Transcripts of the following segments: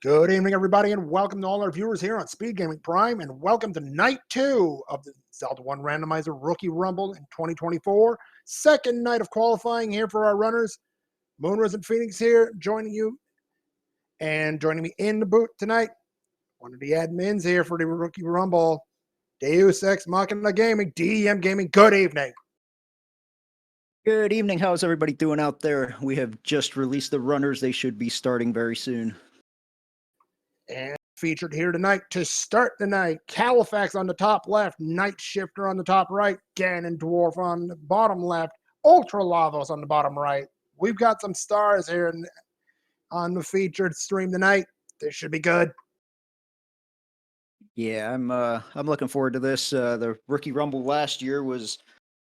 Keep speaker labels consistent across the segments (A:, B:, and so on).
A: Good evening, everybody, and welcome to all our viewers here on SpeedGaming Prime, and welcome to Night 2 of the Zelda 1 Randomizer Rookie Rumble in 2024. Second night of qualifying here for our runners. Moonrise and Phoenix here, joining you, and joining me in the booth tonight, one of the admins here for the Rookie Rumble, Deus Ex Machina Gaming, DEM Gaming. Good evening.
B: Good evening. How's everybody doing out there? We have just released the runners. They should be starting very soon.
A: And featured here tonight to start the night, Qualifier on the top left, Night Shifter on the top right, Ganon Dwarf on the bottom left, Ultra Lavos on the bottom right. We've got some stars here on the featured stream tonight. This should be good.
B: Yeah, I'm looking forward to this. The Rookie Rumble last year was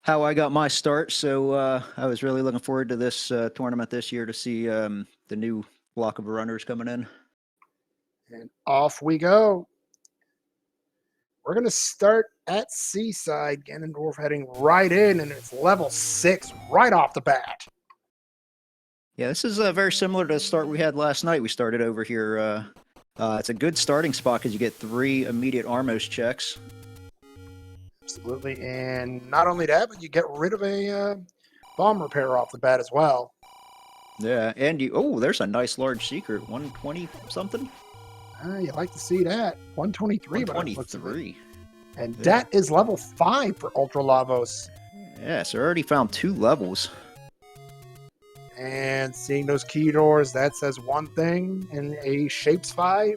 B: how I got my start, so I was really looking forward to this tournament this year to see the new block of runners coming in.
A: And off we go. We're going to start at Seaside. Ganondorf heading right in, and it's level 6 right off the bat.
B: Yeah, this is very similar to the start we had last night. We started over here. It's a good starting spot because you get 3 immediate Armos checks.
A: Absolutely. And not only that, but you get rid of a bomb repair off the bat as well.
B: Yeah, and there's a nice large secret. 120 something?
A: You like to see that. 123.
B: 123.
A: And that is level 5 for Ultra Lavos.
B: Yeah, so I already found 2 levels.
A: And seeing those key doors, that says one thing. And a Shapes 5.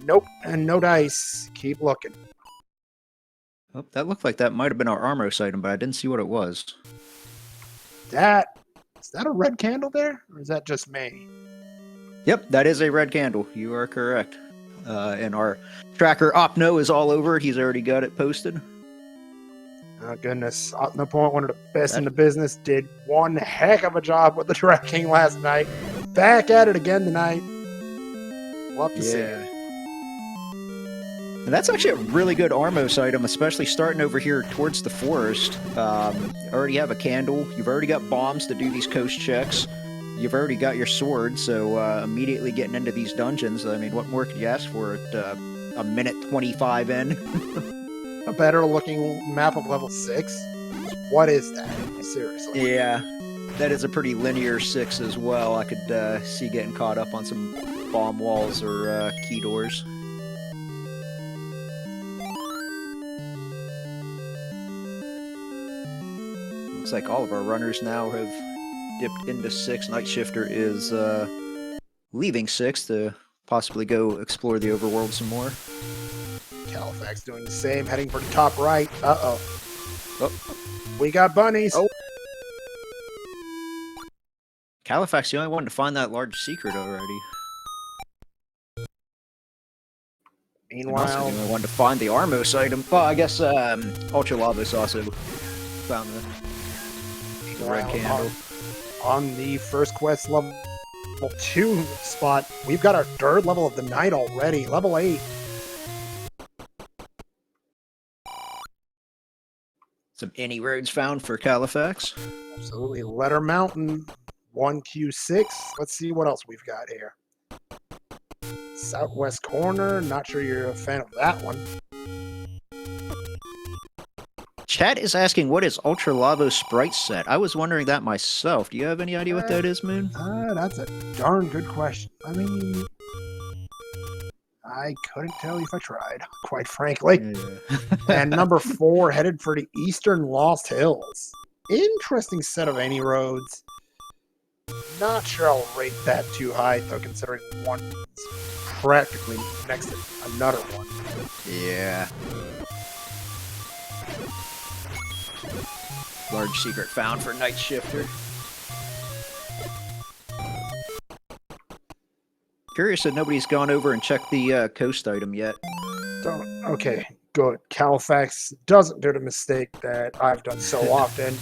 A: Nope. And no dice. Keep looking.
B: Oh, that looked like that might have been our Armos item, but I didn't see what it was.
A: Is that a red candle there? Or is that just me?
B: Yep, that is a red candle. You are correct. And our tracker Opno is all over it. He's already got it posted.
A: Oh, goodness. Opno Point, one of the best in the business, did one heck of a job with the tracking last night. Back at it again tonight. Love to see it.
B: And that's actually a really good Armos item, especially starting over here towards the forest. Already have a candle. You've already got bombs to do these coast checks. You've already got your sword, so immediately getting into these dungeons, I mean, what more could you ask for at a minute 25 in?
A: A better looking map of level 6? What is that? Seriously.
B: Yeah, that is a pretty linear 6 as well. I could see getting caught up on some bomb walls or key doors. Looks like all of our runners now have dipped into 6. Night Shifter is leaving 6 to possibly go explore the overworld some more.
A: Qualifier doing the same, heading for the top right. Uh-oh.
B: Oh.
A: We got bunnies.
B: Oh. Qualifier's the only one to find that large secret already.
A: Meanwhile,
B: the only one to find the Armos item. Well, I guess Ultra Lavos also found the red candle.
A: On the first quest level 2 spot, we've got our 3rd level of the night already, level 8.
B: Some any roads found for Qualifier.
A: Absolutely. Letter Mountain, 1Q6. Let's see what else we've got here. Southwest Corner, not sure you're a fan of that one.
B: Chat is asking, what is Ultra Lavos Sprite Set? I was wondering that myself. Do you have any idea what that is, Moon?
A: That's a darn good question. I mean, I couldn't tell you if I tried, quite frankly.
B: Yeah.
A: And number 4, headed for the Eastern Lost Hills. Interesting set of any roads. Not sure I'll rate that too high, though, considering one's practically next to another one.
B: Yeah. Large secret found for Night Shifter. Curious that nobody's gone over and checked the coast item yet.
A: Okay, good. Qualifier doesn't do the mistake that I've done so often.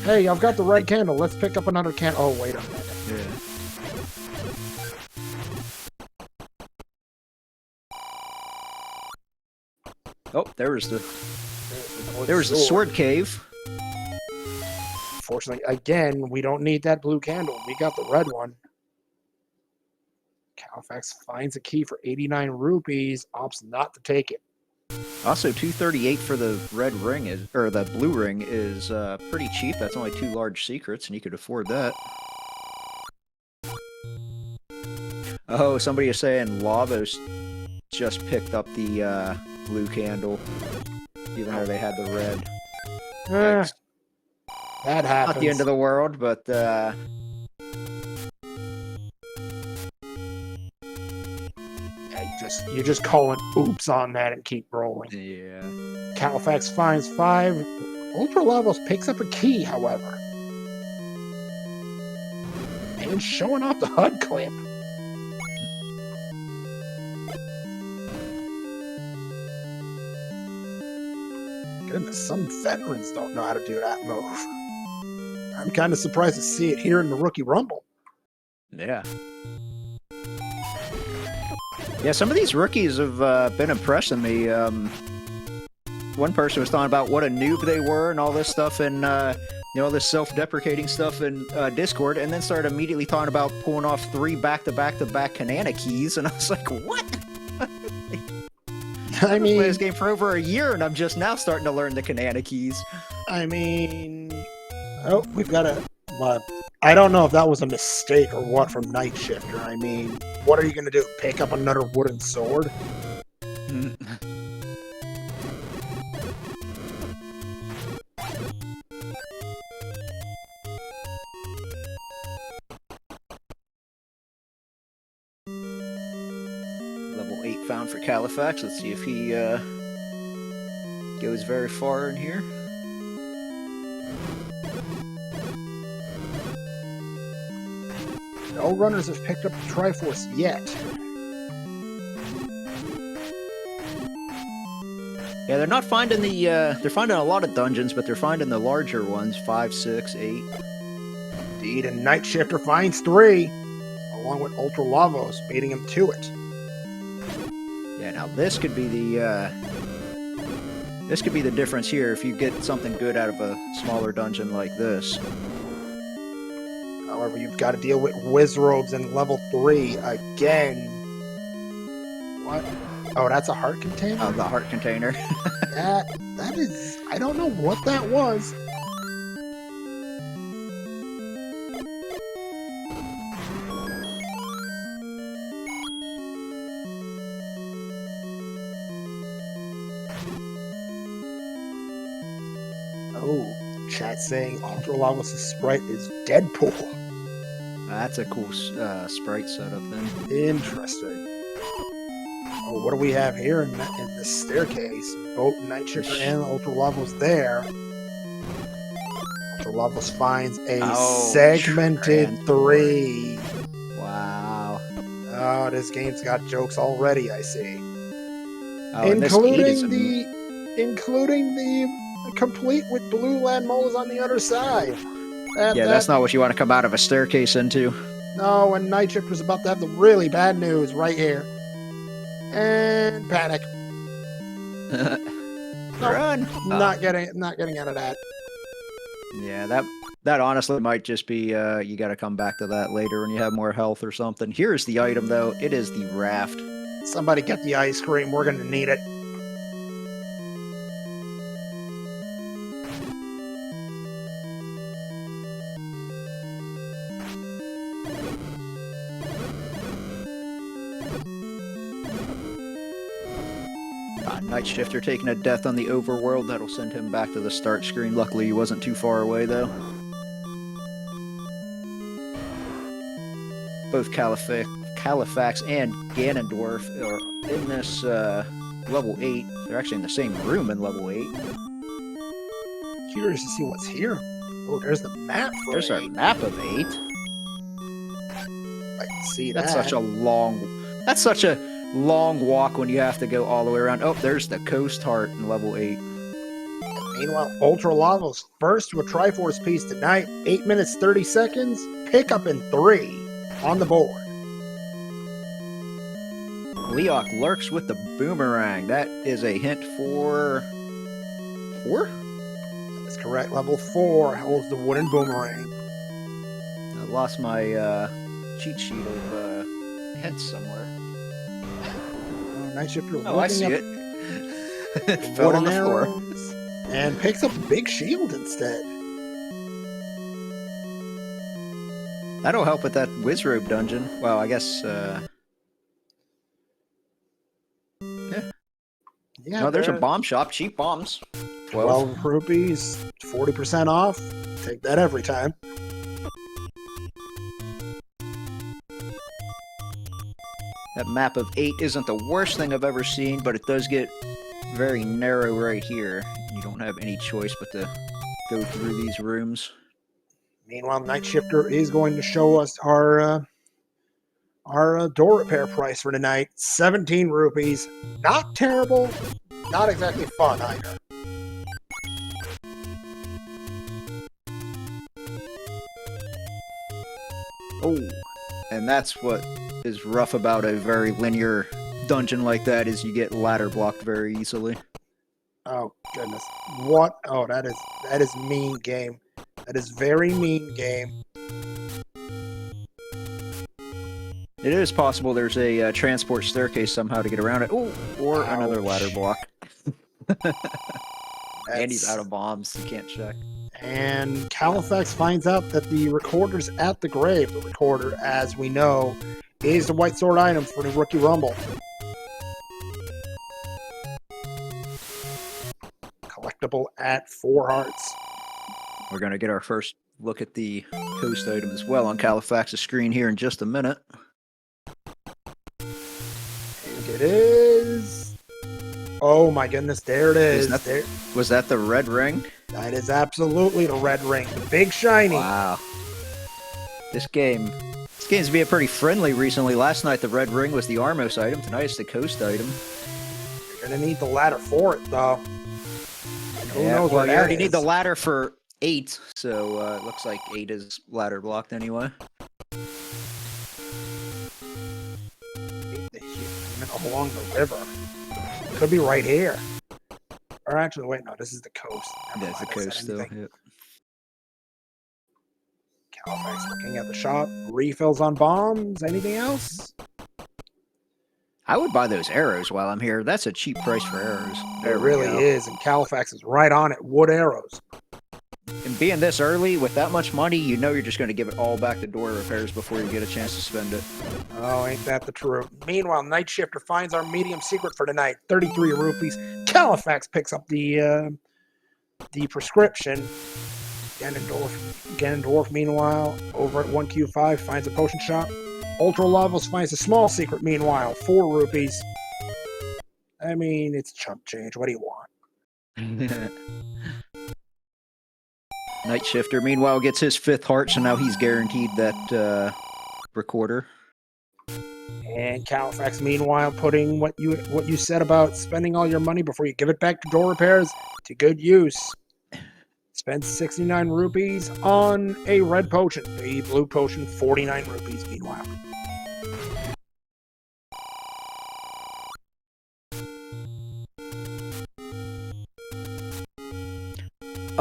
A: Hey, I've got the red candle. Let's pick up another candle. Oh, wait a minute.
B: Yeah. Oh, there was the sword cave.
A: Unfortunately, again, we don't need that blue candle. We got the red one. Halifax finds a key for 89 rupees, opts not to take it.
B: Also, 238 for the red ring is, or the blue ring is pretty cheap. That's only 2 large secrets, and you could afford that. Oh, somebody is saying Lavos just picked up the blue candle, even though they had the red.
A: That happens.
B: Not the end of the world, but
A: you just call an oops on that and keep rolling.
B: yeah.
A: Halifax finds 5. Ultra Lavos picks up a key, however. And showing off the HUD clip. Goodness, some veterans don't know how to do that move. I'm kind of surprised to see it here in the Rookie Rumble.
B: Yeah. Yeah, some of these rookies have been impressing me. One person was talking about what a noob they were and all this stuff, and all this self-deprecating stuff in Discord, and then started immediately talking about pulling off 3 back-to-back-to-back Kanana keys, and I was like, what?
A: I mean,
B: played this game for over a year, and I'm just now starting to learn the Kanana keys.
A: I mean, oh, we've got a. I don't know if that was a mistake or what from Night Shifter. I mean, what are you going to do? Pick up another wooden sword?
B: Level 8 found for Halifax. Let's see if he goes very far in here.
A: No runners have picked up the Triforce yet.
B: Yeah, they're not finding the, they're finding a lot of dungeons, but they're finding the larger ones, 5, 6, 8.
A: Indeed, and Night Shifter finds 3, along with Ultra Lavos, beating him to it.
B: Yeah, now this could be the, difference here if you get something good out of a smaller dungeon like this.
A: However, you've got to deal with Wizrobes in level 3 again. What? Oh, that's a heart container?
B: Oh, the heart container.
A: that is... I don't know what that was. Oh, chat saying Ultra Lavos' sprite is Deadpool.
B: That's a cool sprite setup then.
A: Interesting. Oh, what do we have here in the staircase? Both Night Shifter and Ultra Lavos there. Ultra Lavos finds a segmented 3.
B: Wow.
A: Oh, this game's got jokes already, I see.
B: Oh,
A: including the complete with blue land moles on the other side.
B: That's not what you want to come out of a staircase into.
A: No, and Night Shifter's about to have the really bad news right here. And panic.
B: Run!
A: Not getting out of that.
B: Yeah, that honestly might just be you got to come back to that later when you have more health or something. Here's the item though. It is the raft.
A: Somebody get the ice cream. We're gonna need it.
B: Night Shifter taking a death on the overworld. That'll send him back to the start screen. Luckily, he wasn't too far away, though. Both Halifax and Ganondorf are in this level 8. They're actually in the same room in level 8.
A: Curious to see what's here. Oh, there's the map for
B: There's
A: 8.
B: our map of 8.
A: I can see
B: That's
A: that.
B: such a long walk when you have to go all the way around. Oh, there's the Coast Heart in level 8.
A: Meanwhile, Ultra Lavos first to a Triforce piece tonight. 8 minutes 30 seconds. Pick up in 3 on the board.
B: Leok lurks with the boomerang. That is a hint for 4?
A: That's correct. Level 4 holds the wooden boomerang.
B: I lost my cheat sheet of hint somewhere.
A: Night Shifter
B: Oh, I
A: looking
B: see
A: up
B: it. It fell on the floor.
A: arrows and picks up Big Shield instead.
B: That'll help with that Wizrobe dungeon. Well, I guess.
A: Yeah,
B: No, there's a bomb shop. Cheap bombs.
A: 12 rupees, 40% off. Take that every time.
B: That map of 8 isn't the worst thing I've ever seen, but it does get very narrow right here. You don't have any choice but to go through these rooms.
A: Meanwhile, Night Shifter is going to show us our door repair price for tonight. 17 rupees. Not terrible. Not exactly fun either.
B: Oh, and that's what is rough about a very linear dungeon like that, is you get ladder blocked very easily.
A: Oh goodness. What? Oh, that is mean game. That is very mean game.
B: It is possible there's a transport staircase somehow to get around it. Oh, or another ladder block. And he's out of bombs. You can't check.
A: And Califax finds out that the recorder's at the grave. The recorder, as we know, is the white sword item for the Rookie Rumble. Collectible at 4 hearts.
B: We're going to get our first look at the coast item as well on Califax's screen here in just a minute.
A: And it is... Oh my goodness, there it is.
B: Was that the red ring?
A: That is absolutely the red ring. The big shiny.
B: Wow. This game's being pretty friendly recently. Last night the red ring was the Armos item. Tonight it's the coast item.
A: You're going to need the ladder for it, though. And who knows
B: well,
A: where
B: you already
A: is.
B: need the ladder for 8, so it looks like 8 is ladder blocked anyway.
A: Along the river. Could be right here. Or actually, wait, no, this is the coast.
B: That's the coast still. Yep.
A: Califax looking at the shop. Refills on bombs. Anything else?
B: I would buy those arrows while I'm here. That's a cheap price for arrows.
A: It really is, and Califax is right on it. Wood arrows.
B: And being this early, with that much money, you know you're just going to give it all back to door repairs before you get a chance to spend it.
A: Oh, ain't that the truth. Meanwhile, Night Shifter finds our medium secret for tonight. 33 rupees. Califax picks up the prescription. Ganondorf, meanwhile, over at 1Q5, finds a potion shop. Ultra Lavos finds a small secret, meanwhile. 4 rupees. I mean, it's chump change. What do you want?
B: Night Shifter, meanwhile, gets his 5th heart, so now he's guaranteed that recorder.
A: And Califax, meanwhile, putting what you said about spending all your money before you give it back to door repairs to good use. Spends 69 rupees on a red potion. The blue potion, 49 rupees, meanwhile.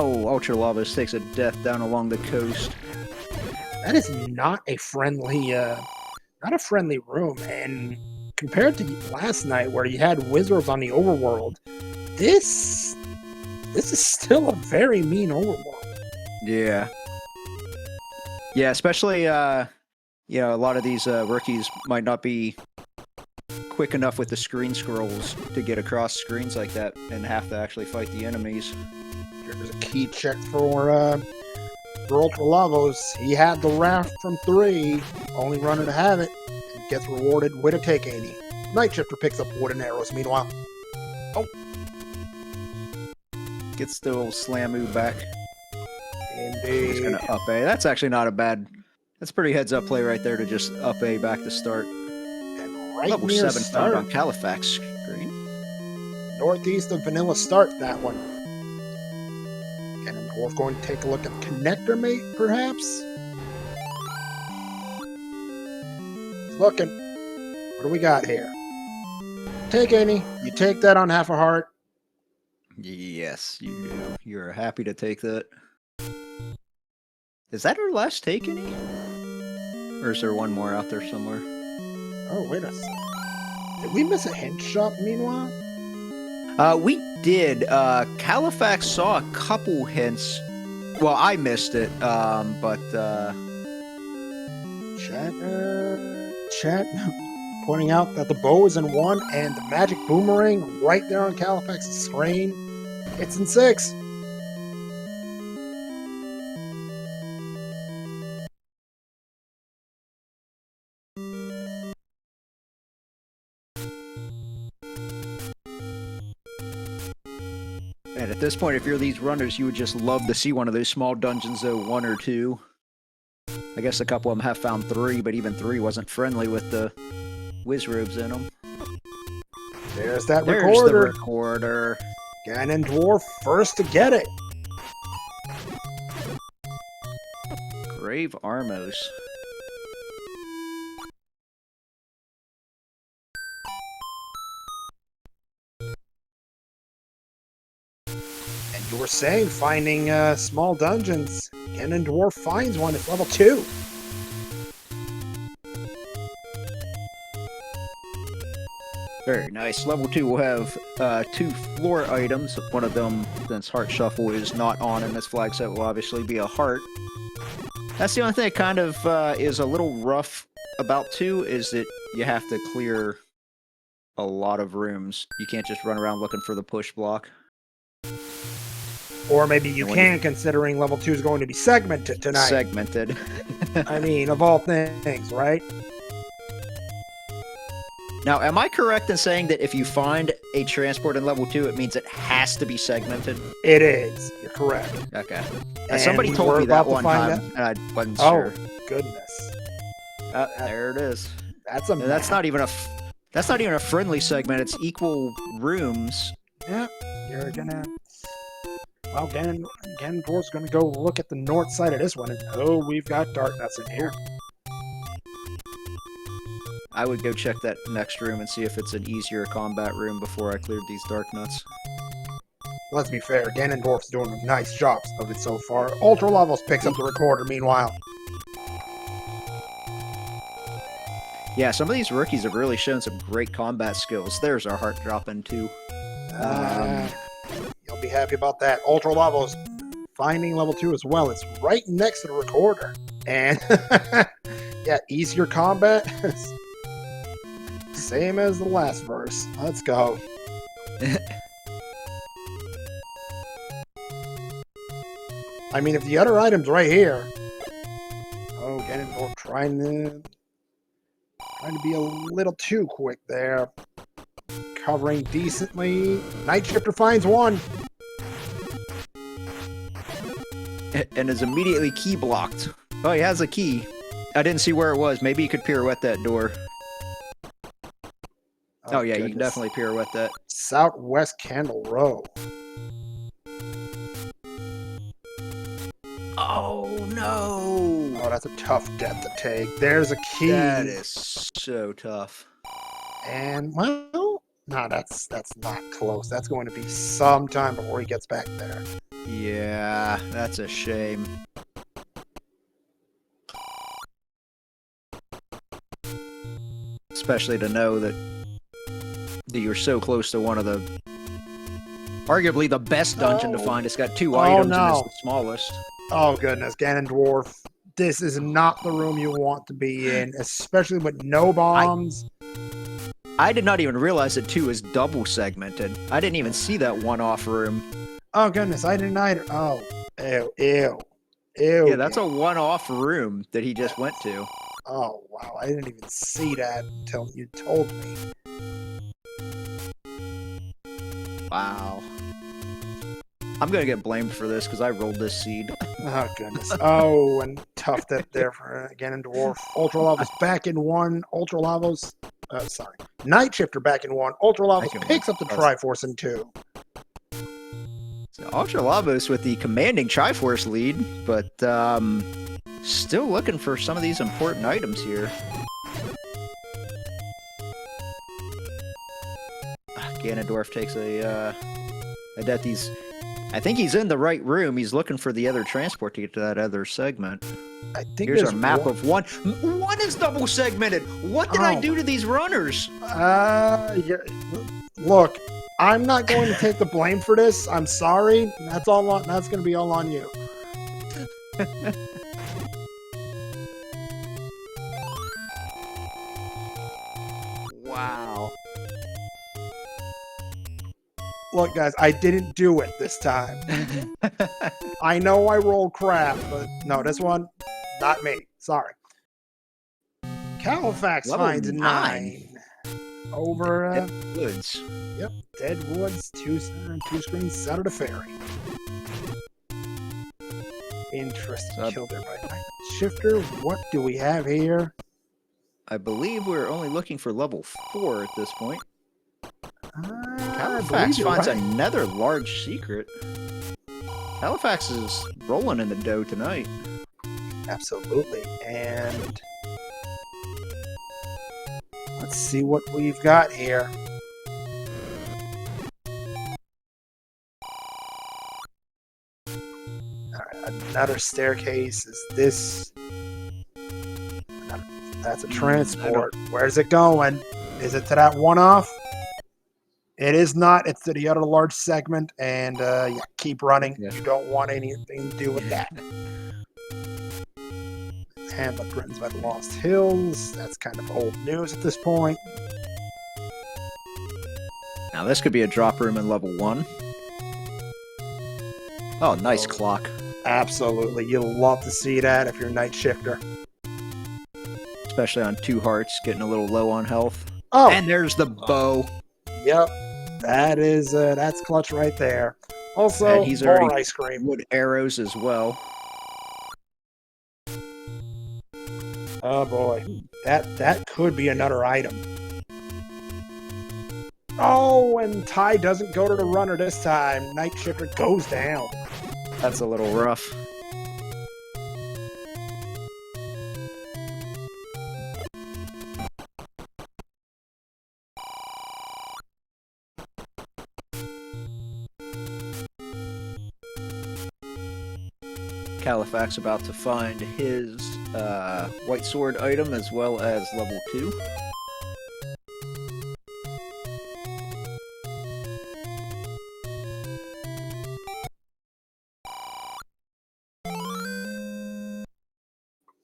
B: Oh, Ultra Lavos takes a death down along the coast.
A: That is not a friendly room, and compared to last night where you had wizards on the overworld, this is still a very mean overworld.
B: Yeah. Yeah, especially a lot of these rookies might not be quick enough with the screen scrolls to get across screens like that and have to actually fight the enemies.
A: Here's a key check for Ultra Lavos. He had the raft from 3, only runner to have it, and gets rewarded with a take 80. Night Shifter picks up wooden arrows, meanwhile. Oh.
B: Gets the old Slamu back.
A: Indeed.
B: He's gonna up A. That's actually not a bad... That's pretty heads-up play right there to just up A back to start.
A: And right
B: Level
A: near
B: 7
A: start.
B: found on Califax screen.
A: Northeast of Vanilla Start, that one. And we're going to take a look at Connector Mate, perhaps? Looking. What do we got here? Take any. You take that on half a heart.
B: Yes, you do. You're happy to take that. Is that our last take any? Or is there one more out there somewhere?
A: Oh, wait a second. Did we miss a hint shop meanwhile?
B: We did. Califax saw a couple hints. Well, I missed it, but
A: Chat pointing out that the bow is in 1 and the magic boomerang right there on Califax's screen. It's in 6.
B: and at this point, if you're these runners, you would just love to see one of those small dungeons, though, 1 or 2. I guess a couple of them have found 3, but even 3 wasn't friendly with the whiz robes in them.
A: There's that
B: There's
A: recorder.
B: the recorder.
A: Ganondorf first to get it.
B: Grave Armos.
A: And you were saying finding small dungeons. Ganondorf finds one. It's level 2.
B: Very nice. Level 2 will have 2 floor items. One of them, since Heart Shuffle is not on in this flag set, will obviously be a heart. That's the only thing that kind of is a little rough about 2, is that you have to clear a lot of rooms. You can't just run around looking for the push block.
A: Or maybe you can, considering level 2 is going to be segmented tonight.
B: Segmented.
A: I mean, of all things, right?
B: Now, am I correct in saying that if you find a transport in level 2, it means it has to be segmented?
A: It is. You're correct.
B: Okay.
A: And
B: Somebody
A: we
B: told
A: were
B: me that
A: about to
B: one
A: find
B: time, and I wasn't
A: Oh,
B: sure.
A: goodness.
B: There it is.
A: That's a
B: And that's not even a friendly segment. It's equal rooms.
A: Yeah, you're gonna... Well, Ganondorf's gonna go look at the north side of this one, and oh, we've got dark nuts in here.
B: I would go check that next room and see if it's an easier combat room before I cleared these dark nuts.
A: Let's be fair, Ganondorf's doing a nice job of it so far. Ultra Levels picks up the recorder, meanwhile.
B: Yeah, some of these rookies have really shown some great combat skills. There's our heart dropping too.
A: You'll be happy about that. Ultra Levels finding level 2 as well. It's right next to the recorder. And, yeah, easier combat. Same as the last verse. Let's go. I mean, if the other item's right here. Oh, Ganondorf trying to be a little too quick there. Covering decently. Night Shifter finds one.
B: And is immediately key blocked. Oh, he has a key. I didn't see where it was. Maybe he could pirouette that door. Oh yeah, you can definitely pirouette that.
A: Southwest Candle Row.
B: Oh no!
A: Oh, that's a tough death to take. There's a key.
B: That is so tough.
A: And, well, no, that's not close. That's going to be some time before he gets back there.
B: Yeah, that's a shame. Especially to know that you're so close to one of the... arguably the best dungeon to find. It's got 2 items and it's the smallest.
A: Oh, goodness. Ganondorf. This is not the room you want to be in, especially with no bombs.
B: I did not even realize that 2 is double segmented. I didn't even see that one-off room.
A: Oh, goodness. I didn't either. Oh, ew, ew. Ew.
B: Yeah, that's a one-off room that he just went to.
A: Oh, wow. I didn't even see that until you told me.
B: Wow. I'm going to get blamed for this because I rolled this seed.
A: Oh, goodness. Oh, and tough that there for Ganondorf. Ultra Lava's back in 1. Ultra Lava's... sorry. Night Shifter back in 1. Ultra Lava's picks up the Triforce in 2.
B: So Ultra Lavos with the commanding Triforce lead, but still looking for some of these important items here. Ganondorf takes a death. I think he's in the right room. He's looking for the other transport to get to that other segment.
A: I think
B: Here's
A: there's
B: our map of one. One is double segmented. What did I do to these runners?
A: Yeah, look, I'm not going to take the blame for this. I'm sorry. That's all. That's going to be all on you.
B: Wow.
A: Look, guys, I didn't do it this time. I know I roll crap, but no, this one, not me. Sorry. Califax
B: Level
A: finds 9 over.
B: Woods.
A: Yep, Dead Woods, two screens, Center to Ferry. Interesting kill there by Night Shifter. What do we have here?
B: I believe we're only looking for level 4 at this point. Califax finds another large secret. Califax is rolling in the dough tonight.
A: Absolutely. And let's see what we've got here. Alright, another staircase. Is this... That's a transport. Where's it going? Is it to that one-off? It is not. It's to the other large segment, and yeah, keep running. Yeah. You don't want anything to do with that. Handler threatens by the Lost Hills. That's kind of old news at this point.
B: Now this could be a drop room in level 1. Oh, nice clock.
A: Absolutely. You'll love to see that if you're Night Shifter.
B: Especially on 2 hearts, getting a little low on health.
A: Oh!
B: And there's the bow.
A: Yep. That is, that's clutch right there. Also,
B: and he's
A: more
B: already
A: ice cream.
B: Wood arrows as well.
A: Oh boy. That could be another item. Oh, and Ty doesn't go to the runner this time. Night Shifter goes down.
B: That's a little rough. Califax about to find his white sword item as well as level 2.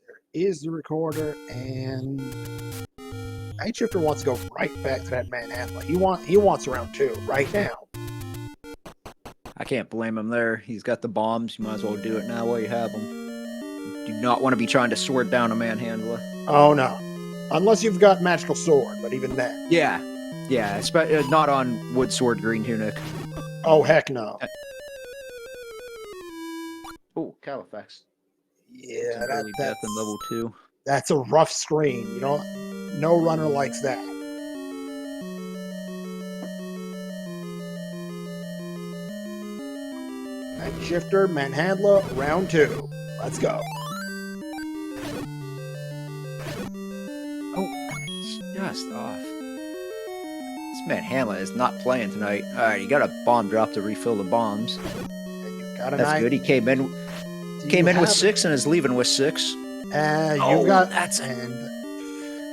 A: There is the recorder, and Night Shifter wants to go right back to that manhandler. He wants round 2 right now.
B: I can't blame him there. He's got the bombs. You might as well do it now while you have them. You do not want to be trying to sword down a manhandler.
A: Oh, no. Unless you've got magical sword, but even then.
B: Yeah. Yeah, not on wood sword green tunic.
A: Oh, heck no.
B: Oh, Califax.
A: Yeah,
B: that's death in level 2.
A: That's a rough screen. You know, no runner likes that. Night Shifter, Manhandler, round 2. Let's go.
B: Oh, just off. This Manhandler is not playing tonight. Alright, you got a bomb drop to refill the bombs.
A: And you got
B: That's good. He came in with 6 and is leaving with 6.
A: And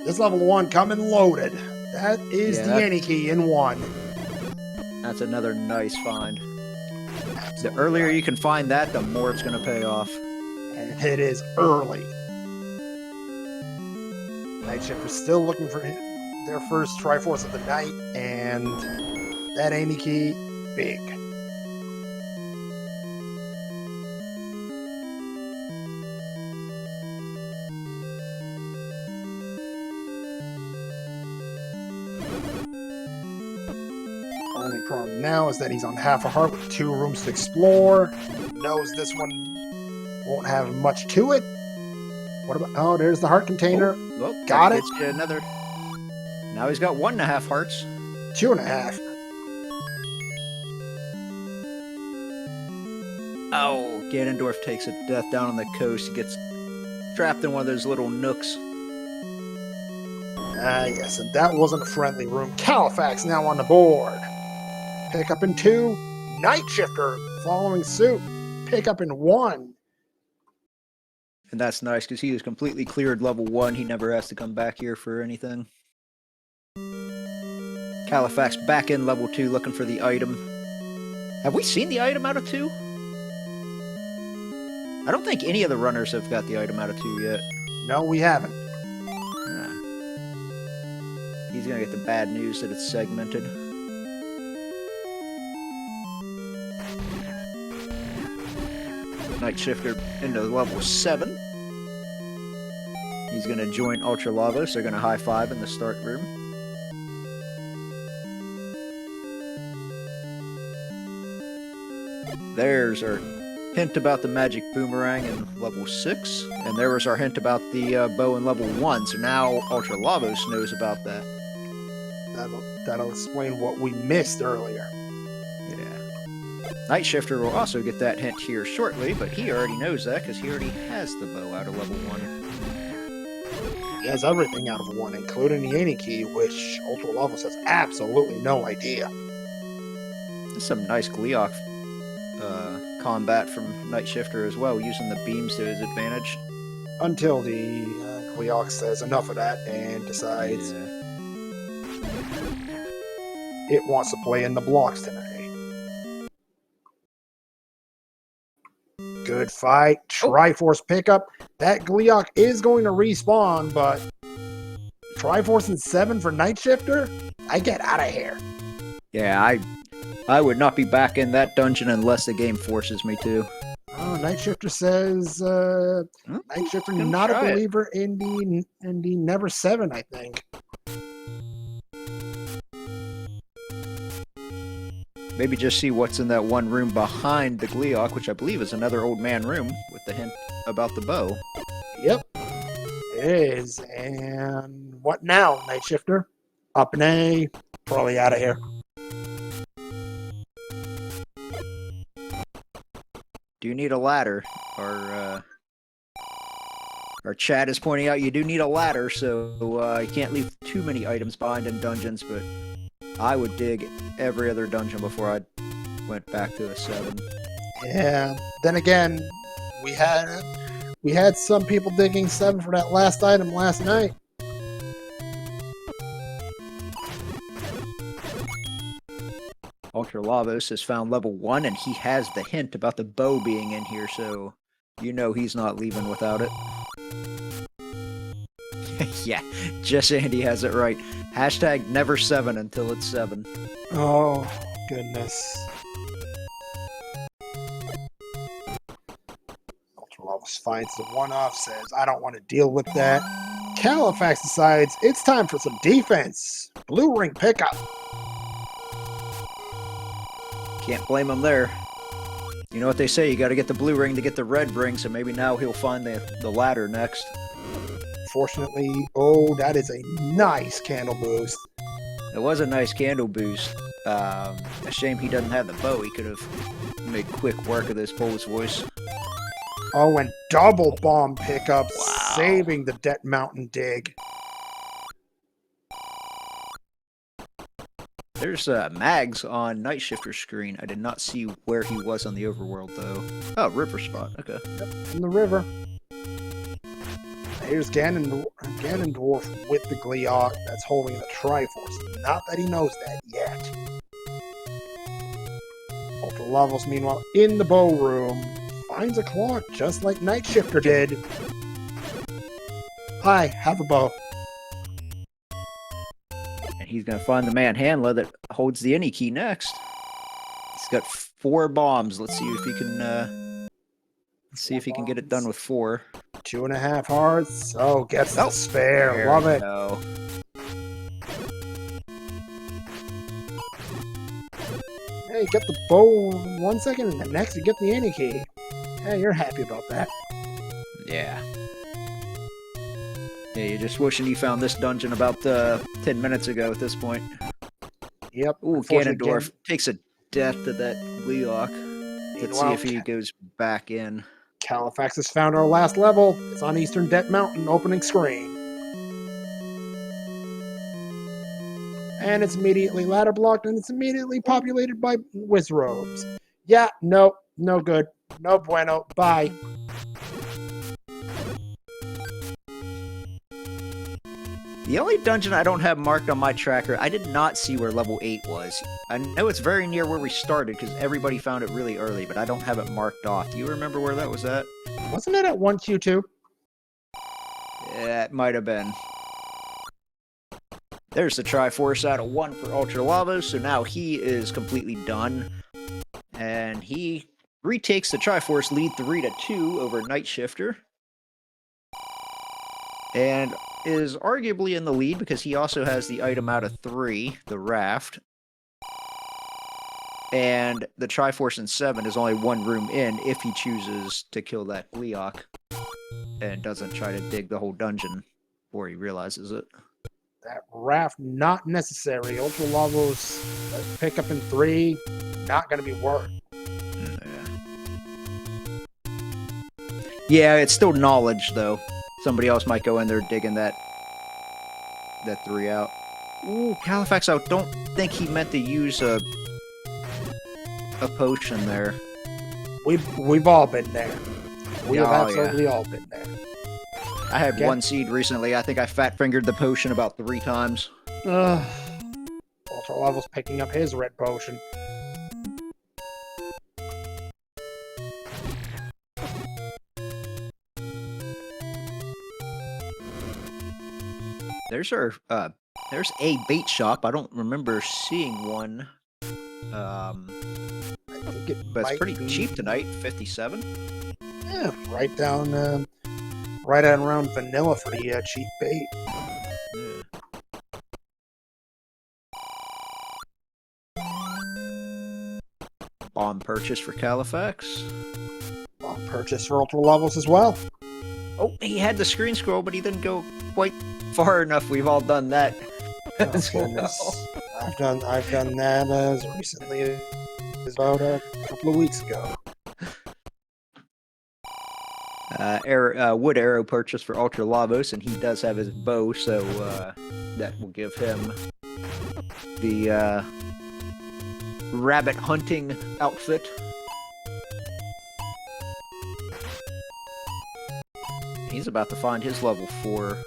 A: this level 1 coming loaded. That is the any key in 1.
B: That's another nice find. The earlier you can find that, the more it's going to pay off.
A: And it is early. Night Shifter's still looking for their first Triforce of the night, and that Amy key, big. Only problem now is that he's on half a heart with 2 rooms to explore. He knows this one won't have much to it. What about... Oh, there's the heart container.
B: Oh,
A: got it.
B: Another. Now he's got 1.5 hearts.
A: 2.5.
B: Oh, Ganondorf takes a death down on the coast. He gets trapped in one of those little nooks.
A: Yes, and that wasn't a friendly room. Califax now on the board. Pick up in 2. Night Shifter following suit. Pick up in 1.
B: And that's nice because he has completely cleared level 1. He never has to come back here for anything. Califax back in level 2 looking for the item. Have we seen the item out of 2? I don't think any of the runners have got the item out of 2 yet.
A: No, we haven't.
B: Ah. He's going to get the bad news that it's segmented. Night Shifter into level 7. He's going to join Ultra Lavos. They're going to high-five in the start room. There's our hint about the magic boomerang in level 6. And there was our hint about the bow in level 1. So now Ultra Lavos knows about that.
A: That'll explain what we missed earlier.
B: Night Shifter will also get that hint here shortly, but he already knows that because he already has the bow out of level 1.
A: He has everything out of 1, including the Any Key, which Ultra Lavos has absolutely no idea.
B: There's some nice Gleeok combat from Night Shifter as well, using the beams to his advantage.
A: Until the Gleeok says enough of that and decides it wants to play in the blocks tonight. Good fight. Triforce pickup. That Gleeok is going to respawn, but Triforce and 7 for Night Shifter? I get out of here.
B: Yeah, I would not be back in that dungeon unless the game forces me to.
A: Oh, Night Shifter says Night Shifter not a believer in the Never 7, I think.
B: Maybe just see what's in that one room behind the Gleeok, which I believe is another old man room with the hint about the bow.
A: Yep, it is. And what now, Night Shifter? Up in A, probably out of here.
B: Do you need a ladder? Our chat is pointing out you do need a ladder, so you can't leave too many items behind in dungeons, but I would dig every other dungeon before I went back to a 7.
A: Yeah. Then again, we had some people digging 7 for that last item last night.
B: Ultra Lavos has found level 1, and he has the hint about the bow being in here, so you know he's not leaving without it. Yeah, just Andy has it right. Hashtag never 7 until it's 7.
A: Oh, goodness. Ultra Lavos finds the one-off, says, I don't want to deal with that. Califax decides it's time for some defense. Blue ring pickup.
B: Can't blame him there. You know what they say, you gotta get the blue ring to get the red ring, so maybe now he'll find the ladder next.
A: Fortunately, oh, that is a nice candle boost.
B: It was a nice candle boost. A shame he doesn't have the bow. He could have made quick work of this Polish voice.
A: Oh, and double bomb pickup,
B: Wow.
A: saving the Det Mountain dig.
B: There's Mags on Night Shifter's screen. I did not see where he was on the overworld, though. Oh, river spot. Okay.
A: Yep, in the river. Here's Ganondorf with the Gleeok that's holding the Triforce. Not that he knows that yet. Ultra Lavos, meanwhile, in the bow room, finds a clock just like Night Shifter did. Hi, have a bow.
B: And he's going to find the manhandler that holds the Any key next. He's got 4 bombs. Let's see if he can get it done with 4.
A: 2.5 hearts. Oh, gets the spare. Love it.
B: Go.
A: Hey, you get the bow 1 second, and the next you get the Any key. Hey, you're happy about that.
B: Yeah. Yeah, you're just wishing you found this dungeon about 10 minutes ago at this point.
A: Yep.
B: Ooh, Ganondorf takes a death to that Gleeok. Let's see if he goes back in.
A: Califax has found our last level. It's on Eastern Det Mountain opening screen. And it's immediately ladder blocked, and it's immediately populated by Wizrobes. Yeah, no good. No bueno. Bye.
B: The only dungeon I don't have marked on my tracker, I did not see where level 8 was. I know it's very near where we started because everybody found it really early, but I don't have it marked off. Do you remember where that was at?
A: Wasn't it at 1Q2?
B: Yeah, it might have been. There's the Triforce out of 1 for Ultra Lava, so now he is completely done. And he retakes the Triforce lead 3-2 over Night Shifter. And is arguably in the lead because he also has the item out of 3, the Raft. And the Triforce in 7 is only 1 room in if he chooses to kill that Gleeok and doesn't try to dig the whole dungeon before he realizes it.
A: That Raft, not necessary. Ultra Lava's pickup in 3, not going to be worth.
B: Yeah, it's still knowledge, though. Somebody else might go in there digging that 3 out. Ooh, Califax, I don't think he meant to use a potion there.
A: We've all been there. We have absolutely all been there.
B: I had 1 seed recently. I think I fat-fingered the potion about 3 times.
A: Ultra Lava's picking up his red potion.
B: There's a bait shop. I don't remember seeing one.
A: I think
B: but it's pretty cheap tonight, 57.
A: Yeah, right down, right at around vanilla for the cheap bait.
B: Bomb purchase for Califax.
A: Bomb purchase for Ultra Levels as well.
B: Oh, he had the screen scroll, but he didn't go quite far enough. We've all done that.
A: Oh, goodness. I've done that as recently as about a couple of weeks ago.
B: Wood arrow purchase for Ultra Lavos, and he does have his bow, so that will give him the rabbit hunting outfit. He's about to find his level 4,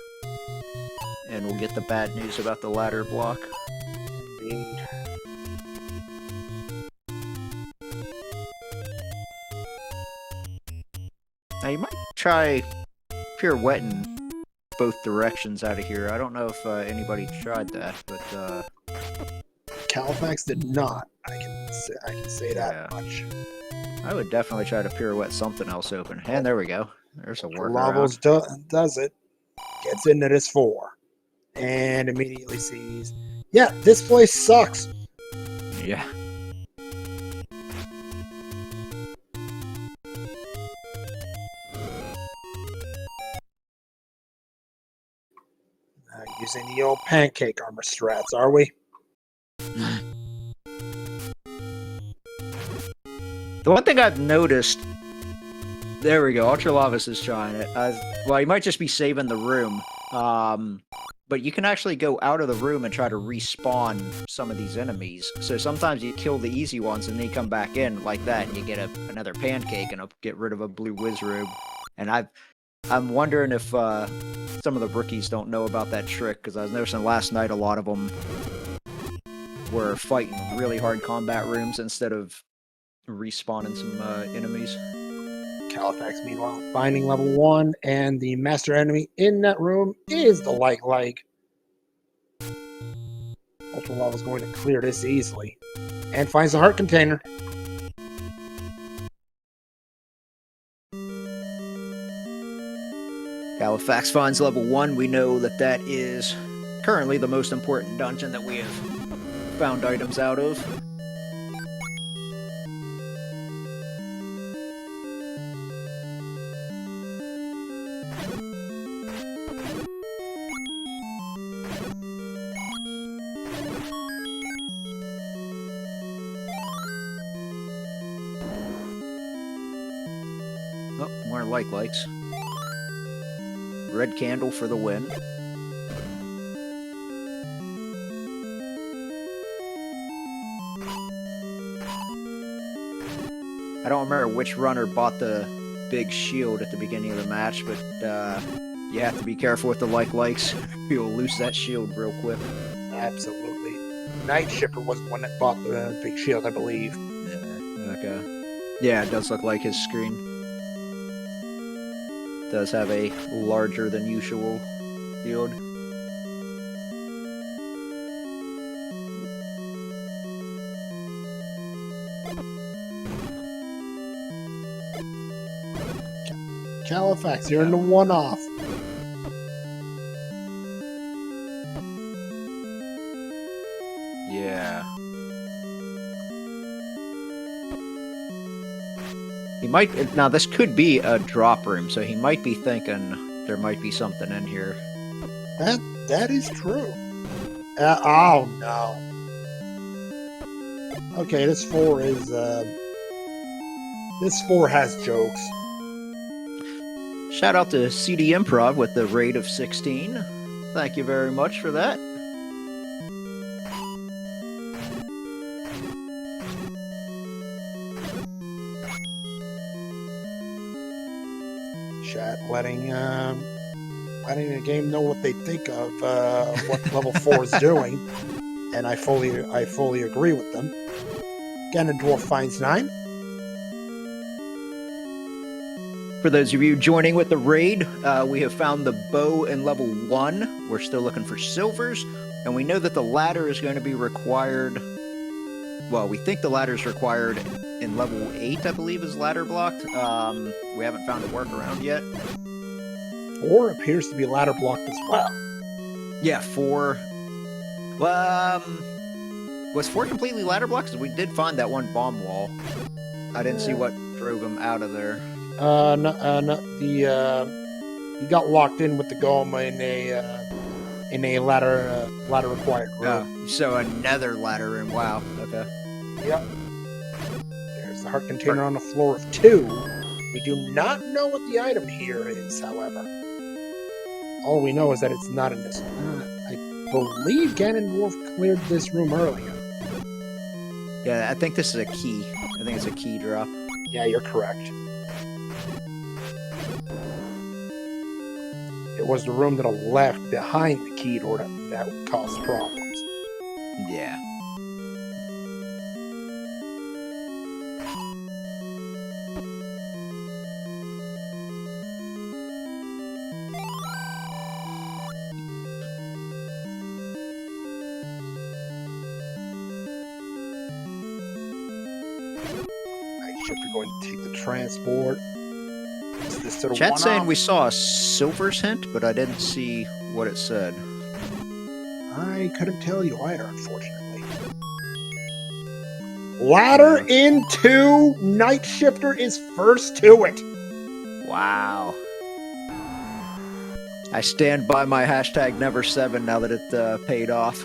B: and we'll get the bad news about the ladder block.
A: Indeed.
B: Now you might try pirouetting both directions out of here. I don't know if anybody tried that, but
A: Califax did not. I can say that much.
B: I would definitely try to pirouette something else open. And there we go. There's a workaround.
A: Lavos does it. Gets into this 4. And immediately sees, yeah, this place sucks.
B: Yeah.
A: Using the old pancake armor strats, are we?
B: The one thing I've noticed, there we go, Ultra Lavas is trying it. Well, he might just be saving the room, but you can actually go out of the room and try to respawn some of these enemies. So sometimes you kill the easy ones and they come back in like that, and you get another pancake and get rid of a blue wizrobe. And I'm wondering if some of the rookies don't know about that trick, because I was noticing last night a lot of them were fighting really hard combat rooms instead of respawning some enemies.
A: Califax, meanwhile, finding level 1, and the master enemy in that room is the light leg. Ultra Lava is going to clear this easily, and finds the heart container.
B: Califax finds level 1. We know that is currently the most important dungeon that we have found items out of. Oh, more likes. Red candle for the win. I don't remember which runner bought the big shield at the beginning of the match, but You have to be careful with the likes. You'll lose that shield real quick.
A: Absolutely. Night Shipper was the one that bought the big shield, I believe.
B: Yeah, okay. Yeah, it does look like his screen does have a larger than usual shield.
A: Califax, you're in the one-off.
B: Yeah. He might... Now, this could be a drop room, so he might be thinking there might be something in here.
A: That is true. Oh, no. Okay, this 4 is... This 4 has jokes.
B: Shout out to CD Improv with the rate of 16. Thank you very much for that.
A: Chat letting the game know what they think of what level 4 is doing, and I fully agree with them. Ganondorf finds 9.
B: For those of you joining with the raid, we have found the bow in level 1. We're still looking for silvers, and we know that the ladder is going to be required. Well, we think the ladder is required in level 8, I believe, is ladder blocked. We haven't found a workaround yet.
A: 4 appears to be ladder blocked as well.
B: Yeah, 4. Was 4 completely ladder blocked? 'Cause we did find that one bomb wall. I didn't see what drove him out of there.
A: He got locked in with the Goma in a ladder required room.
B: Oh, so another ladder room. Wow. Okay.
A: Yep. There's the heart container on the floor of 2. We do not know what the item here is, however. All we know is that it's not in this one. I believe Ganondorf cleared this room earlier.
B: Yeah, I think this is a key. I think it's a key drop.
A: Yeah, you're correct. It was the room to the left behind the key door that caused problems.
B: Yeah.
A: Ship, you're going to take the transport. Is this to the
B: Chat's saying
A: one-off?
B: we saw a silver's hint, but I didn't see what it said.
A: I couldn't tell you either, unfortunately. Ladder in 2. Night Shifter is first to it.
B: Wow. I stand by my hashtag #7 now that it paid off.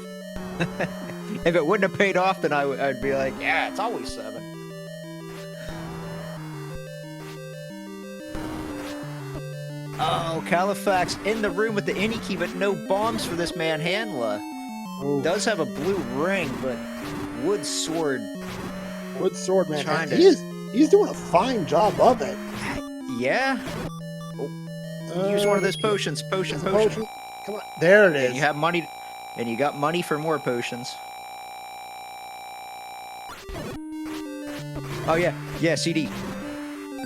B: If it wouldn't have paid off, then I'd be like, yeah, it's always 7. Oh, Califax in the room with the any key, but no bombs for this man Hanla.
A: Ooh.
B: Does have a blue ring, but wood sword.
A: Wood sword, man.
B: Trying to-
A: He's doing a fine job of it.
B: Yeah. Use one of those potions. Potion.
A: Come on. There it is.
B: And you have money, and you got money for more potions. Oh yeah, yeah. CD.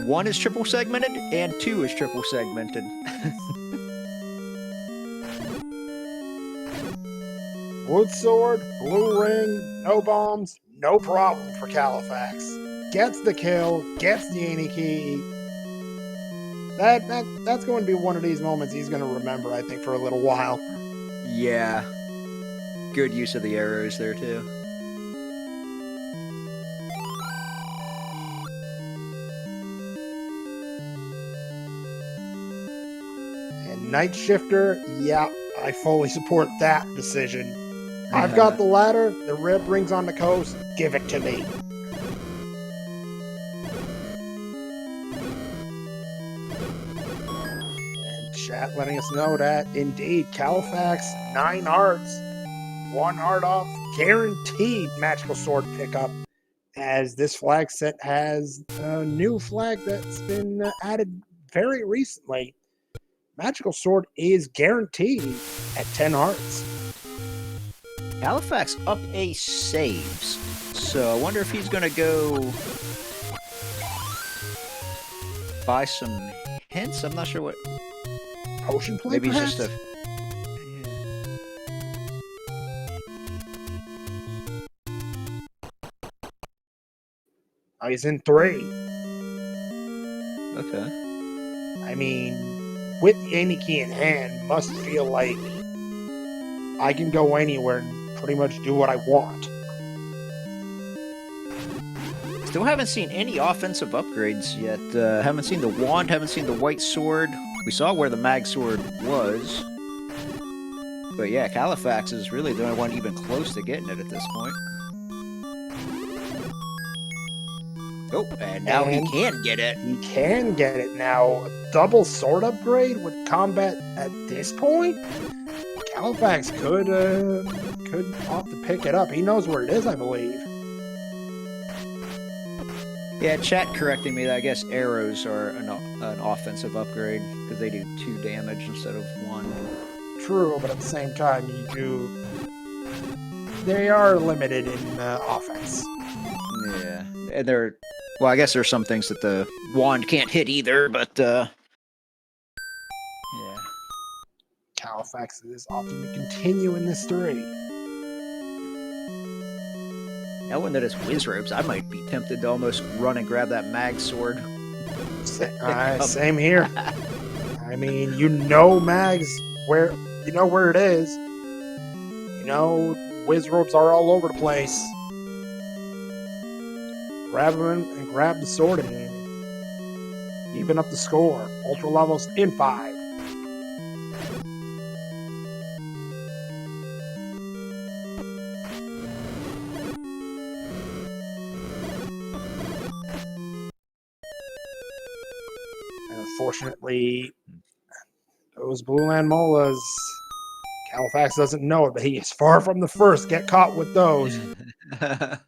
B: 1 is triple segmented, and 2 is triple segmented.
A: Wood sword, blue ring, no bombs, no problem for Califax. Gets the kill, gets the any key. That's going to be one of these moments he's going to remember, I think, for a little while.
B: Yeah. Good use of the arrows there too.
A: Night Shifter, yeah, I fully support that decision. I've got the ladder, the red ring's on the coast, give it to me. And chat letting us know that, indeed, Califax, 9 hearts, 1 heart off, guaranteed magical sword pickup, as this flag set has a new flag that's been added very recently. Magical Sword is guaranteed at 10 hearts.
B: Halifax up a saves. So I wonder if he's going to go buy some hints. I'm not sure what.
A: Potion play,
B: Maybe
A: perhaps?
B: he's just a.
A: Oh, he's in 3.
B: Okay.
A: I mean, with the Amy key in hand, must feel like I can go anywhere and pretty much do what I want.
B: Still haven't seen any offensive upgrades yet. Haven't seen the wand, haven't seen the white sword. We saw where the mag sword was. But yeah, Halifax is really the only one even close to getting it at this point. Oh, and now he can get it.
A: He can get it now. A double sword upgrade with combat at this point? Halifax could opt to pick it up. He knows where it is, I believe.
B: Yeah, chat correcting me that I guess arrows are an offensive upgrade because they do 2 damage instead of 1.
A: True, but at the same time, they are limited in offense.
B: Yeah, and they're, well, I guess there's some things that the wand can't hit either, but yeah.
A: Halifax is opting to continue in this 3.
B: Knowing that it's whiz robes, I might be tempted to almost run and grab that mag sword.
A: Same here. I mean, you know mags where it is. You know, whiz robes are all over the place. Grab them and grab the sword and even up the score. Ultra levels in 5. Unfortunately, those Blue Land Molas, Halifax doesn't know it, but he is far from the first. Get caught with those. And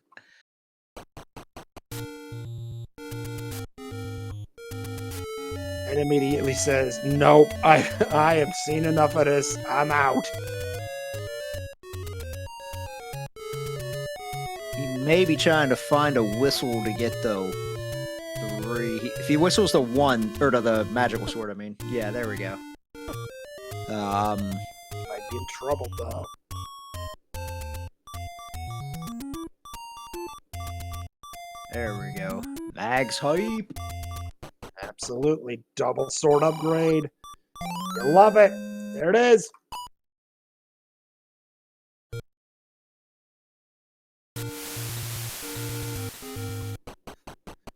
A: immediately says, nope, I have seen enough of this. I'm out.
B: He may be trying to find a whistle to get the 3. If he whistles the 1, or to the magical sword, I mean. Yeah, there we go.
A: Might be in trouble, though.
B: There we go. Mags hype.
A: Absolutely. Double sword upgrade. You love it. There it is.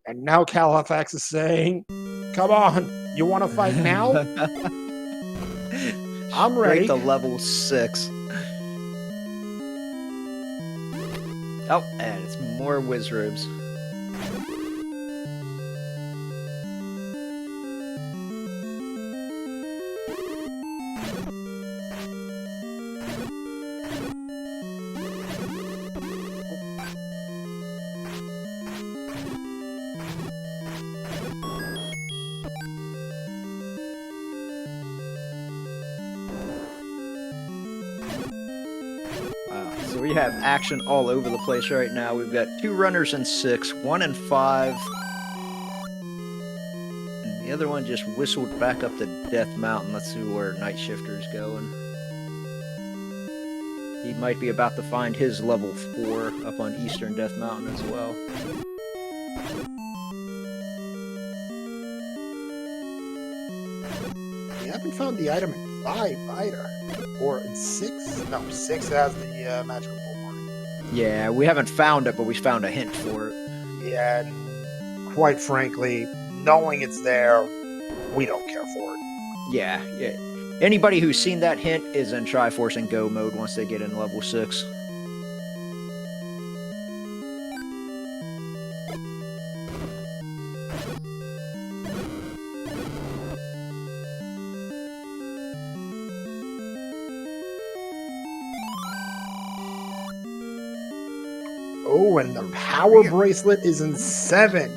A: And now Halifax is saying, come on, you want to fight now? I'm ready.
B: Straight to level 6. Oh, and it's more whiz robes. So we have action all over the place right now. We've got 2 runners in 6, 1 in 5. And the other one just whistled back up to Death Mountain. Let's see where Night Shifter's going. He might be about to find his level 4 up on Eastern Death Mountain as well.
A: We haven't found the item in 5 either. Or in 6? No, 6 has the magical bullhorn.
B: Yeah, we haven't found it, but we found a hint for it.
A: Yeah, and quite frankly, knowing it's there, we don't care for it.
B: Yeah. Anybody who's seen that hint is in Triforce and Go mode once they get in level 6.
A: Oh, and the power bracelet is in 7.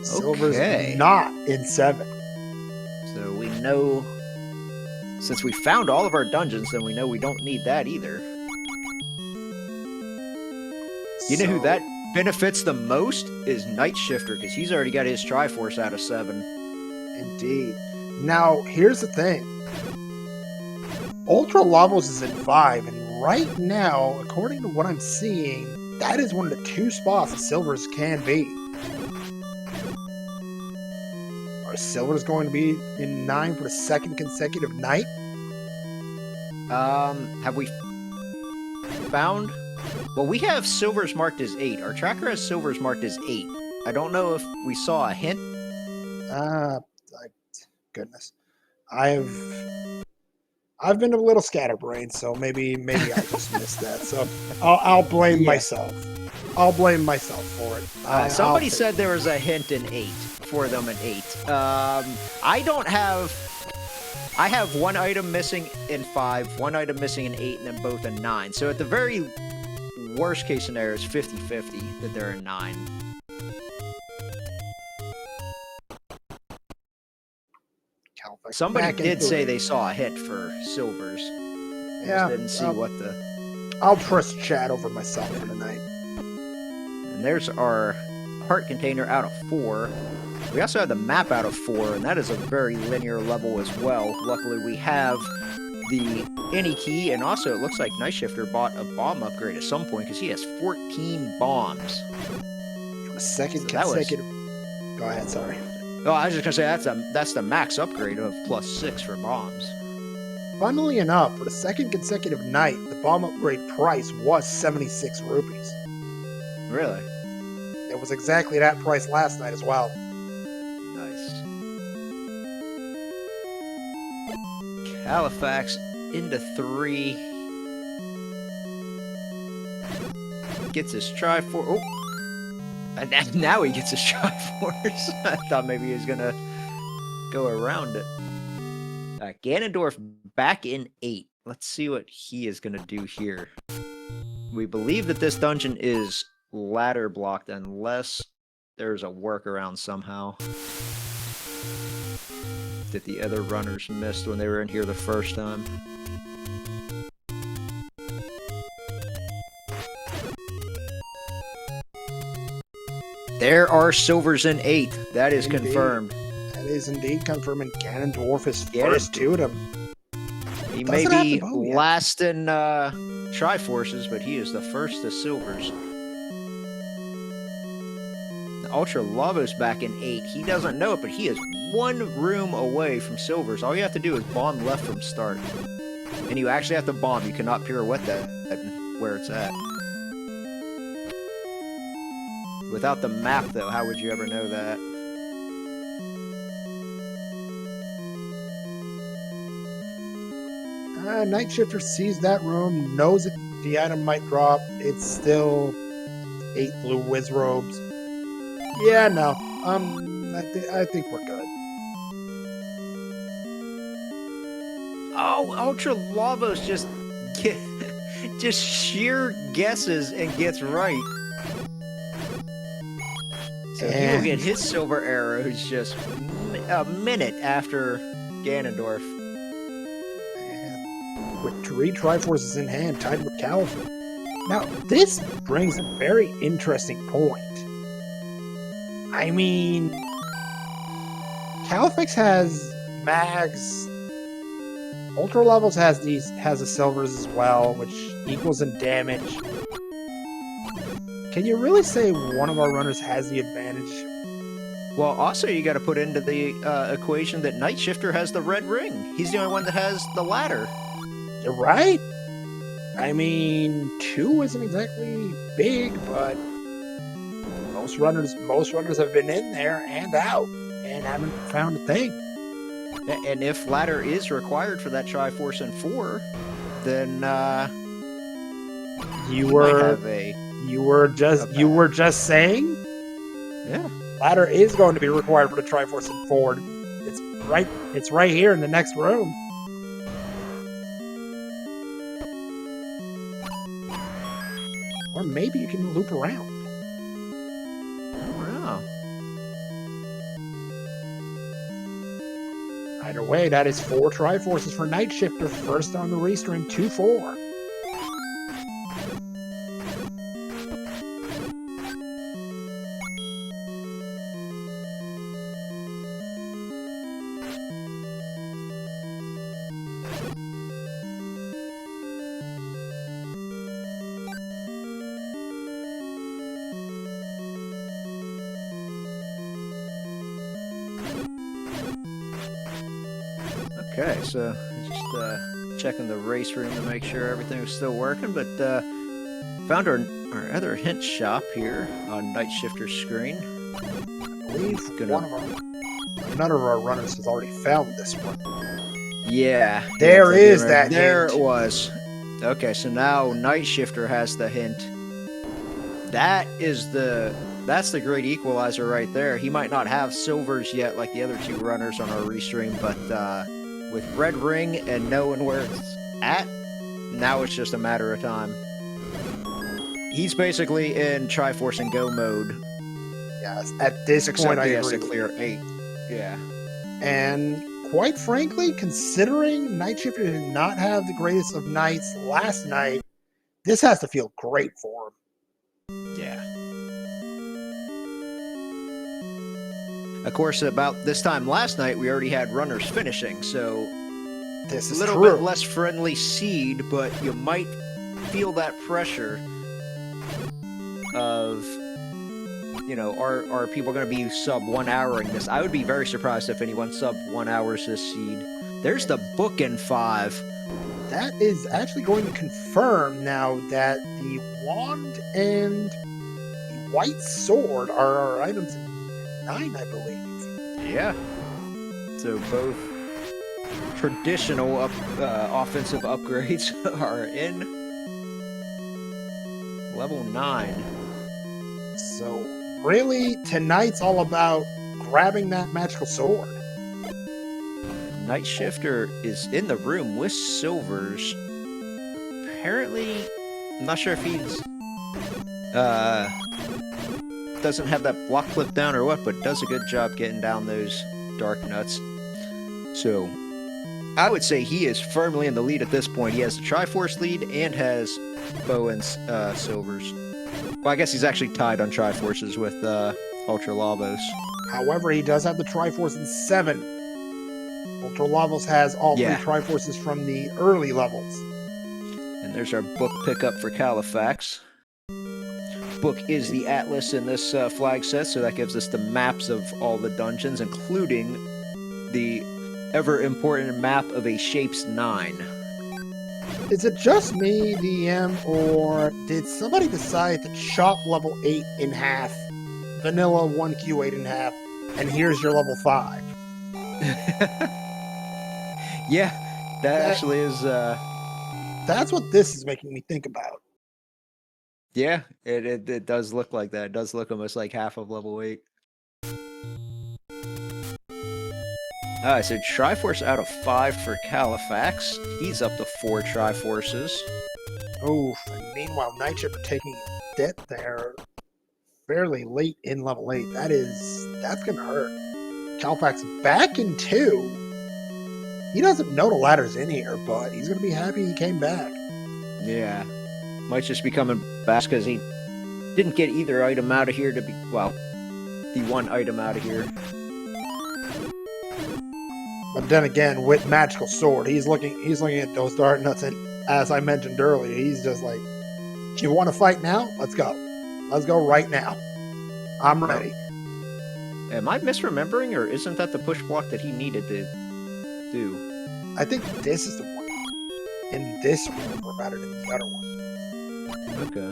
A: Silver's
B: Okay.
A: not in 7.
B: So we know. Since we found all of our dungeons, then we know we don't need that either. You know who that benefits the most is Night Shifter, because he's already got his Triforce out of 7.
A: Indeed. Now, here's the thing. Ultra Lavos is at 5, and right now, according to what I'm seeing, that is one of the 2 spots that Silvers can be. Are Silvers going to be in 9 for the 2nd consecutive night?
B: Have we found? Well, we have Silvers marked as 8. Our tracker has Silvers marked as 8. I don't know if we saw a hint.
A: Goodness. I've been a little scatterbrained, so maybe I just missed that. So I'll blame myself. I'll blame myself for it.
B: Somebody said there was a hint in 8 for them in 8. I don't have. I have 1 item missing in 5, 1 item missing in 8, and then both in 9. So at the very worst case scenario is 50-50 that they're in 9. Somebody did say they saw a hit for Silvers.
A: Yeah.
B: Didn't see what the.
A: I'll trust chat over myself for tonight.
B: And there's our heart container out of 4. We also have the map out of 4, and that is a very linear level as well. Luckily, we have the any key, and also it looks like Night Shifter bought a bomb upgrade at some point because he has 14 bombs.
A: For a 2nd consecutive. Go ahead. Sorry.
B: Oh, I was just gonna say that's the max upgrade of +6 for bombs.
A: Funnily enough, for the 2nd consecutive night, the bomb upgrade price was 76 rupees.
B: Really?
A: It was exactly that price last night as well.
B: Nice. Califax into 3. Gets his Triforce. Oh! And now he gets his Triforce. I thought maybe he was gonna go around it. Ganondorf back in 8. Let's see what he is gonna do here. We believe that this dungeon is ladder blocked unless there's a workaround somehow that the other runners missed when they were in here the first time. There are Silvers in 8. That is
A: Indeed.
B: Confirmed.
A: That is indeed confirmed, and Ganondorf is first to them.
B: He may be last in Triforces, but he is the first to Silvers. Ultra Lavos back in 8. He doesn't know it, but he is 1 room away from Silvers. All you have to do is bomb left from start. And you actually have to bomb. You cannot pirouette that where it's at. Without the map, though, how would you ever know that?
A: Night Shifter sees that room, knows that the item might drop. It's still 8 blue whiz robes. Yeah, no. I think we're good.
B: Oh, Ultra Lavos just sheer guesses and gets right. So he will get his silver arrows just a minute after Ganondorf.
A: And with 3 Triforces in hand, tied with Califax. Now, this brings a very interesting point. I mean, Califax has mags. Ultra Levels has the silvers as well, which equals in damage. Can you really say one of our runners has the advantage?
B: Well, also you got to put into the equation that Night Shifter has the red ring. He's the only one that has the ladder.
A: You're right. I mean, 2 isn't exactly big, but most runners have been in there and out and haven't found a thing.
B: And if ladder is required for that Triforce in 4, then
A: you were just saying?
B: Yeah.
A: Ladder is going to be required for the Triforce in 4. It's right here in the next room. Or maybe you can loop around. Either way, that is 4 Triforces for Night Shifter, first on the restream, 2-4.
B: Okay, so just checking the race room to make sure everything was still working, but found our other hint shop here on Night Shifter's screen.
A: I believe none of our runners has already found this one.
B: Yeah.
A: There is that
B: There
A: hint.
B: it was. Okay, so now Night Shifter has the hint. That's the great equalizer right there. He might not have silvers yet like the other 2 runners on our restream, but with Red Ring and knowing where it's at, now it's just a matter of time. He's basically in Triforce and Go mode.
A: Yes, at this point I
B: he has
A: agree.
B: to clear 8. Yeah.
A: And quite frankly, considering Night Shifter did not have the greatest of nights last night, this has to feel great for him.
B: Yeah. Of course, about this time last night, we already had runners finishing, so
A: This
B: a
A: is
B: little
A: true.
B: bit less friendly seed, but you might feel that pressure of, are people going to be sub 1 houring this? I would be very surprised if anyone sub 1 hours this seed. There's the book in 5.
A: That is actually going to confirm now that the wand and the white sword are our items in 9, I believe.
B: Yeah. So both traditional offensive upgrades are in level 9.
A: So really, tonight's all about grabbing that magical sword.
B: Night Shifter is in the room with silvers. Apparently, I'm not sure if he's doesn't have that block clip down or what, but does a good job getting down those dark nuts. So I would say he is firmly in the lead at this point. He has the Triforce lead and has bow and silvers. Well, I guess he's actually tied on Triforces with Ultra Lavos.
A: However, he does have the Triforce in 7. Ultra Lavos has all 3 Triforces from the early levels.
B: And there's our book pickup for Califax. Book is the atlas in this flag set, so that gives us the maps of all the dungeons, including the ever-important map of a Shapes 9.
A: Is it just me, DM, or did somebody decide to chop level 8 in half, vanilla 1Q8 in half, and here's your level 5?
B: Yeah, that actually is...
A: That's what this is making me think about.
B: Yeah, it does look like that. It does look almost like half of level 8. Alright, so Triforce out of 5 for Califax. He's up to 4 Triforces.
A: Oh, and meanwhile, Night Shifter taking a debt there fairly late in level 8. That's going to hurt. Califax back in 2. He doesn't know the ladder's in here, but he's going to be happy he came back.
B: Yeah. Might just be coming back because he didn't get either item out of here to be, well, the one item out of here.
A: But then again, with Magical Sword, he's looking at those dark nuts, and as I mentioned earlier, he's just like, do you want to fight now? Let's go. Let's go right now. I'm ready.
B: Am I misremembering, or isn't that the push block that he needed to do?
A: I think this is the one. And this one were better than the other one.
B: Okay.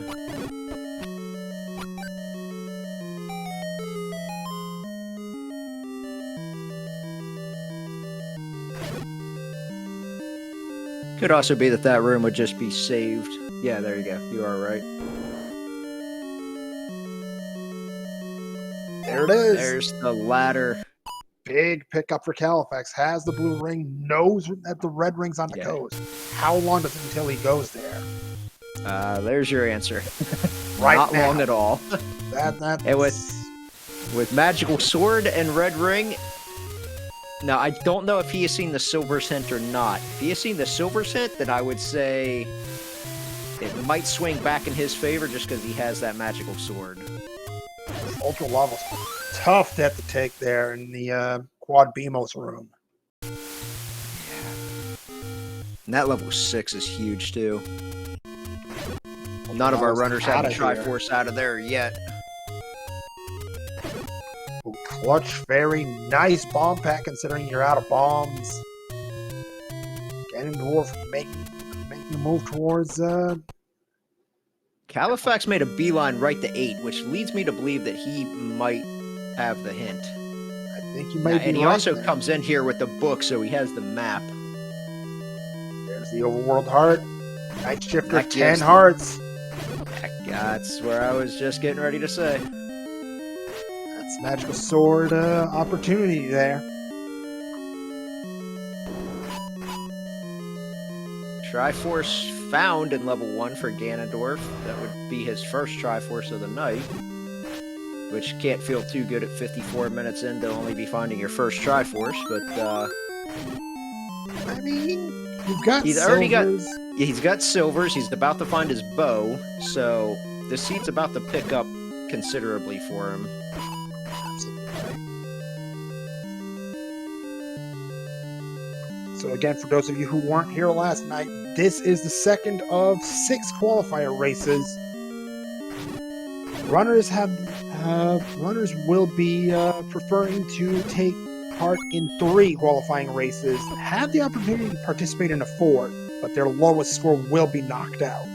B: Could also be that that room would just be saved. Yeah, there you go. You are right.
A: There it is.
B: There's the ladder.
A: Big pickup for Califax. Has the blue ring. Knows that the red ring's on the coast. How long does it until he goes there?
B: There's your answer.
A: Right
B: Not
A: now.
B: long at all.
A: That's...
B: And with Magical Sword and Red Ring, Now, I don't know if he has seen the Silver's hint or not. If he has seen the Silver's hint, then I would say it might swing back in his favor just because he has that magical sword.
A: Ultra levels. Tough death to take there in the Quad Beamos room.
B: And that level 6 is huge, too. None of our runners have the Triforce out of there yet.
A: Ooh, clutch fairy. Nice bomb pack considering you're out of bombs. Ganondorf making a move towards...
B: Califax made a beeline right to 8, which leads me to believe that he might have the hint.
A: I think you might be
B: And he
A: right
B: also
A: there.
B: comes in here with the book, so he has the map.
A: There's the overworld heart. Night Shifter,
B: That
A: 10
B: gives-
A: hearts.
B: That's where I was just getting ready to say.
A: That's magical sword opportunity there.
B: Triforce found in level 1 for Ganondorf. That would be his first Triforce of the night. Which can't feel too good at 54 minutes in to only be finding your first Triforce, but
A: I mean, you've got
B: He's already got-
A: silvers.
B: he's got silvers, he's about to find his bow, so the seat's about to pick up considerably for him.
A: Absolutely right. So again, for those of you who weren't here last night, this is the second of 6 qualifier races. Runners will be preferring to take part in 3 qualifying races, have the opportunity to participate in a 4th, but their lowest score will be knocked out.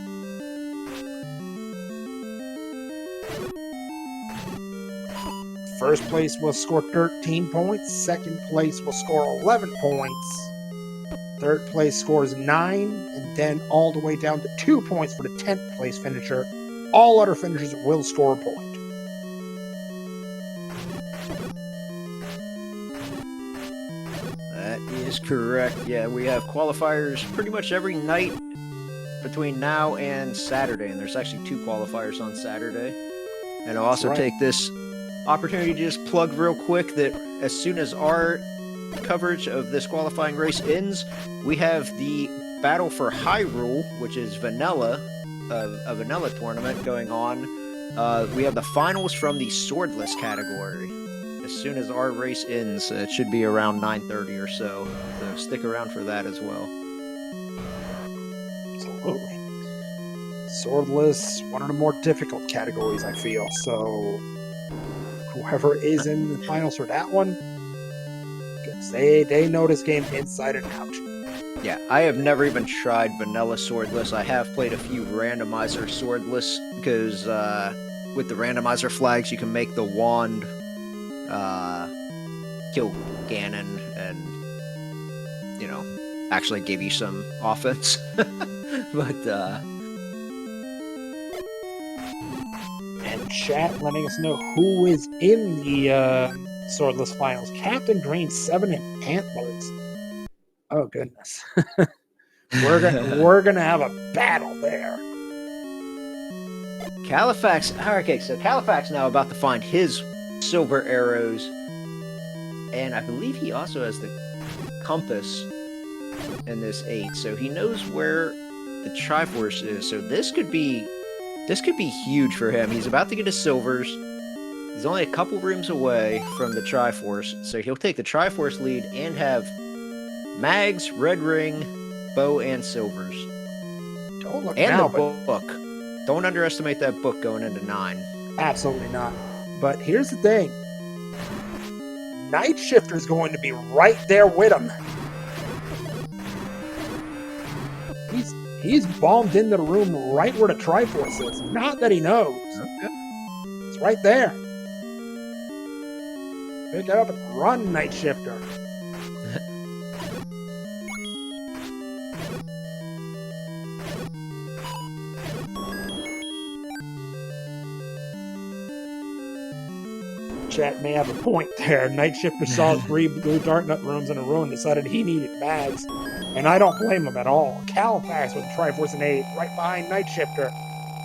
A: First place will score 13 points, second place will score 11 points, third place scores 9, and then all the way down to 2 points for the 10th place finisher. All other finishers will score a point.
B: That is correct. Yeah, we have qualifiers pretty much every night between now and Saturday, and there's actually 2 qualifiers on Saturday. And I'll also
A: right.
B: take this opportunity to just plug real quick that as soon as our coverage of this qualifying race ends, we have the Battle for Hyrule, which is vanilla, a vanilla tournament going on. We have the finals from the swordless category. As soon as our race ends, it should be around 9:30 or so. So stick around for that as well.
A: Absolutely. Swordless, one of the more difficult categories, I feel. So, whoever is in the finals for that one, they know this game inside and out.
B: Yeah, I have never even tried vanilla swordless. I have played a few randomizer swordless because with the randomizer flags, you can make the wand kill Ganon and, you know, actually give you some offense. But,
A: And chat letting us know who is in the Swordless Finals. Captain Green, 7 and Antlers. Oh, goodness. we're gonna have a battle there.
B: Califax, okay, so Califax now about to find his silver arrows, and I believe he also has the compass in this 8, so he knows where the Triforce is, so this could be huge for him. He's about to get his silvers. He's only a couple rooms away from the Triforce, so he'll take the Triforce lead and have mags, red ring, bow, and silvers.
A: Don't look
B: And
A: now,
B: the
A: but
B: book. Don't underestimate that book going into 9.
A: absolutely not. But here's the thing. Night Shifter is going to be right there with him. He's bombed into the room right where the Triforce is. Not that he knows. It's right there. Pick it up and run, Night Shifter. Chat may have a point there. Night Shifter saw 3 blue Dark Nut rooms in a row and decided he needed mags. And I don't blame him at all. Califax with Triforce and 8 right behind Night Shifter.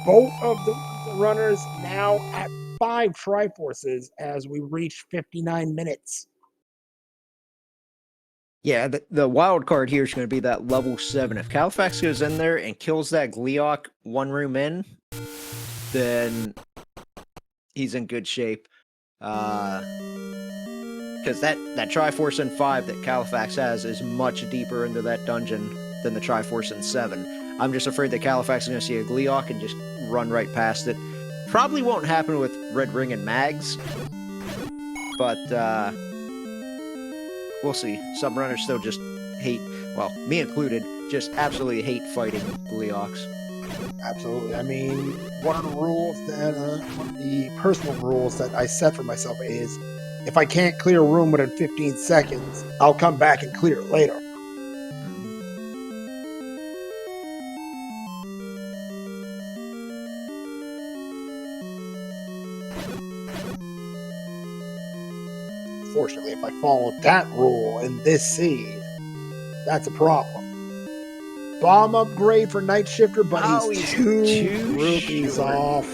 A: Both of the runners now at 5 Triforces as we reach 59 minutes.
B: Yeah, the wild card here is going to be that level 7. If Califax goes in there and kills that Gleeok one room in, then he's in good shape. Because that Triforce in 5 that Califax has is much deeper into that dungeon than the Triforce in 7. I'm just afraid that Califax is going to see a Gleeok and just run right past it. Probably won't happen with Red Ring and Mags, but we'll see. Some runners still just hate, well, me included, just absolutely hate fighting Gleeoks.
A: Absolutely. I mean, one of the rules that, one of the personal rules that I set for myself is, if I can't clear a room within 15 seconds, I'll come back and clear it later. Fortunately, if I follow that rule in this seed, that's a problem. Bomb upgrade for Night Shifter, but he's two rupees
B: short.
A: off.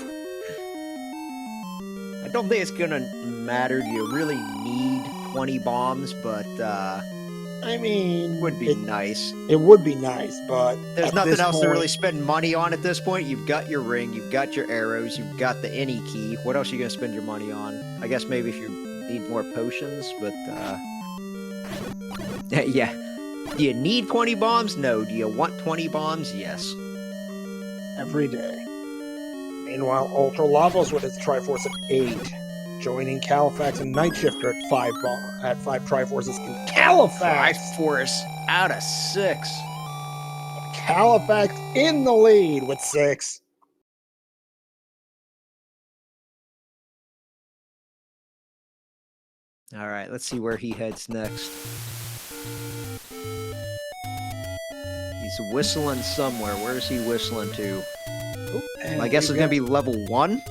B: I don't think it's gonna matter. You really need 20 bombs, but
A: I mean,
B: would be nice.
A: It would be nice, but
B: there's nothing else to really spend money on at this point. You've got your ring, you've got your arrows, you've got the any key. What else are you gonna spend your money on? I guess maybe if you need more potions, but yeah. Do you need 20 bombs? No. Do you want 20 bombs? Yes.
A: Every day. Meanwhile, Ultra Lavos with its Triforce at 8, joining Califax and Night Shifter at 5 Triforces. And Califax
B: Triforce out of 6.
A: Califax in the lead with 6.
B: All right, let's see where he heads next. He's whistling somewhere. Where is he whistling to? I guess it's gonna be level 1.